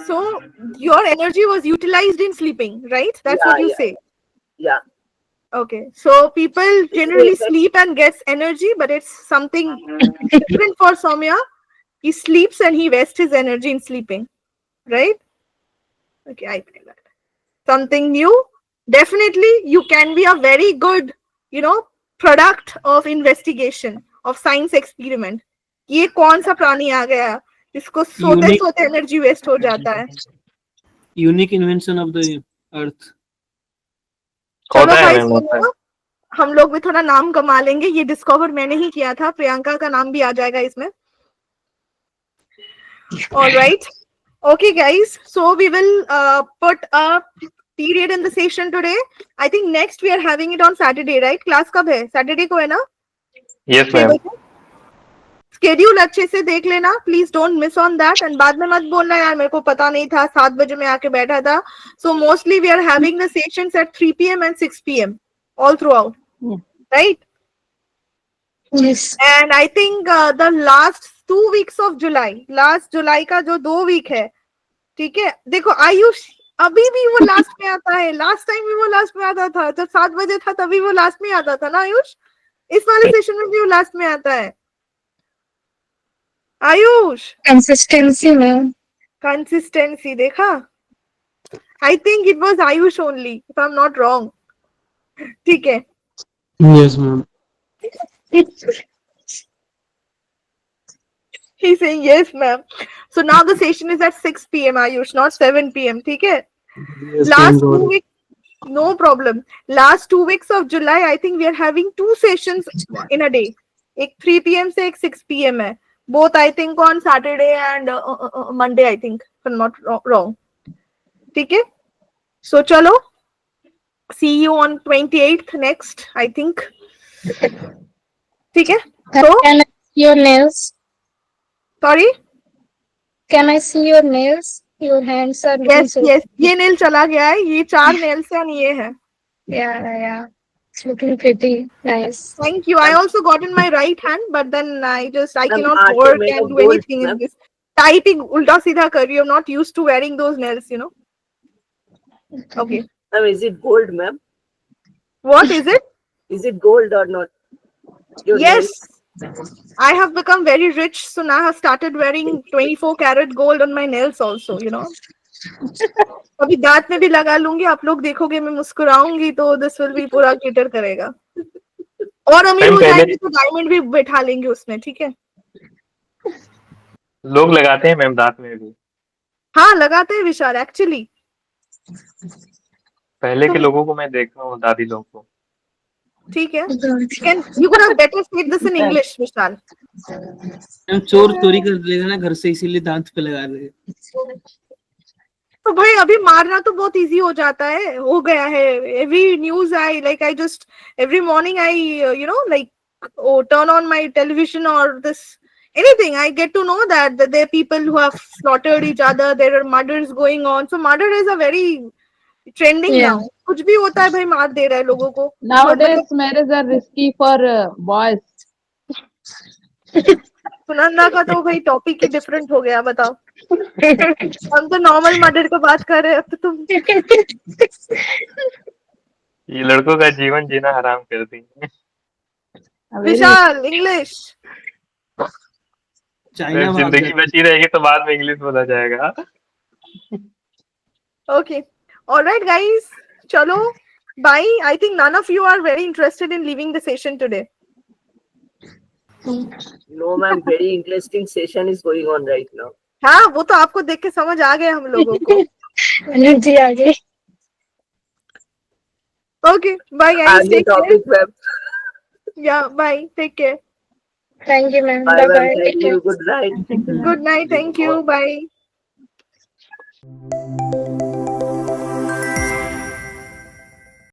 So your energy was utilized in sleeping, right? That's what you say. Yeah. Okay. So people generally sleep and gets energy, but it's something different for Soumya. He sleeps and he wastes his energy in sleeping, right? Okay, I feel that. Something new. Definitely, you can be a very good, product of investigation, of science experiment. ये कौन सा प्राणी आ गया जिसको सोते सोते एनर्जी वेस्ट हो जाता है? Unique invention of the earth. चलो भाई सुनो, हम लोग भी थोड़ा नाम कमा लेंगे। ये डिस्कवर मैंने ही किया था, प्रियंका का नाम भी आ जाएगा इसमें। All right. Okay, guys. So we will put a period in the session today. I think next we are having it on Saturday, right? Class कब है? Saturday को है ना? Yes, ma'am. Schedule अच्छे से देख लेना. Please don't miss on that. And बाद में मत बोलना यार मेरे को पता नहीं था, 7 बजे मैं आके बैठा था. So mostly we are having the sessions at 3 p.m. and 6 p.m. all throughout, right? Yes. And I think the last 2 weeks of July, last July का जो 2 week है, ठीक है? देखो आयुष अभी भी वो लास्ट में आता है, लास्ट टाइम भी वो लास्ट में आता था, जब 7 बजे था तभी वो लास्ट में आता था ना आयुष? इस वाले सेशन में भी वो लास्ट में आता है। आयुष कंसिस्टेंसी में कंसिस्टेंसी देखा? I think it was Ayush only if I am not wrong, ठीक है? Yes ma'am. He's saying yes, ma'am. So now the session is at 6 p.m. Ayush, not 7 p.m. ठीक है? Yes, Last 2 weeks, no problem. Last 2 weeks of July, I think we are having 2 sessions in a day. एक 3 p.m. से एक 6 p.m. है. Both I think on Saturday and Monday, I think, if I'm not wrong. ठीक है? So चलो. See you on 28th next, I think. ठीक है? So. Can I see your nails? Sorry? Can I see your nails? Your hands are yes, yes. ये nail चला गया है, ये 4 nails हैं, ये है. Yeah. It's looking pretty nice. Thank you. I also got in my right hand, but then I cannot work and do anything in this. Typing ulta सीधा कर रही हूँ. I'm not used to wearing those nails, you know. Okay. Ma'am, is it gold, ma'am? What is it? Is it gold or not? Your yes. nails? I have become very rich, so now I have started wearing 24 karat gold on my nails also, you know. अभी दांत में भी लगा लूंगी, आप लोग देखोगे मैं मुस्कुराऊंगी तो this will be पूरा cater करेगा. और अमीर हो जाएंगे तो डायमंड भी बैठा लेंगे उसमें, ठीक है? लोग लगाते हैं मैम दांत में भी। हाँ लगाते हैं विशाल एक्चुअली। पहले के तुम लोगों को मैं देखा हूँ, दादी लोगों को। ठीक है, you could have better said this in English, विशाल। हम चोर चोरी कर लेगा ना घर से, इसीलिए दांत पे लगा रहे हैं। तो भाई अभी मारना तो बहुत इजी हो जाता है, हो गया है। Every news I like I just every morning I you know like turn on my television or this anything, I get to know that there are people who have slaughtered each other, there are murders going on, so murder is a very trending Yeah. now। कुछ भी होता है भाई मार दे रहा है लोगों को। Nowadays, marriage are risky for boys. Sunanda का तो भाई टॉपिक ही डिफरेंट हो गया, बताओ। हम तो नॉर्मल मर्डर पे बात कर रहे हैं, अब तो तुम ये लड़कों का जीवन जीना हराम कर दी है। विशाल इंग्लिश। चाइना भाग जिंदगी जाते बची रहेगी तो बाद में इंग्लिश बोला जाएगा। Okay. All right, guys. Chalo. Bye. I think none of you are very interested in leaving the session today. No, ma'am. Very interesting session is going on right now. हाँ वो तो आपको देख के समझ आ गया हम लोगों को। एनर्जी आ गई। Okay. Bye, guys. आगे Take care. topic, ma'am. Yeah. Bye. Take care. Thank you ma'am. Bye, bye ma'am. Bye. Thank you. Good night. Good night. Thank you. Bye.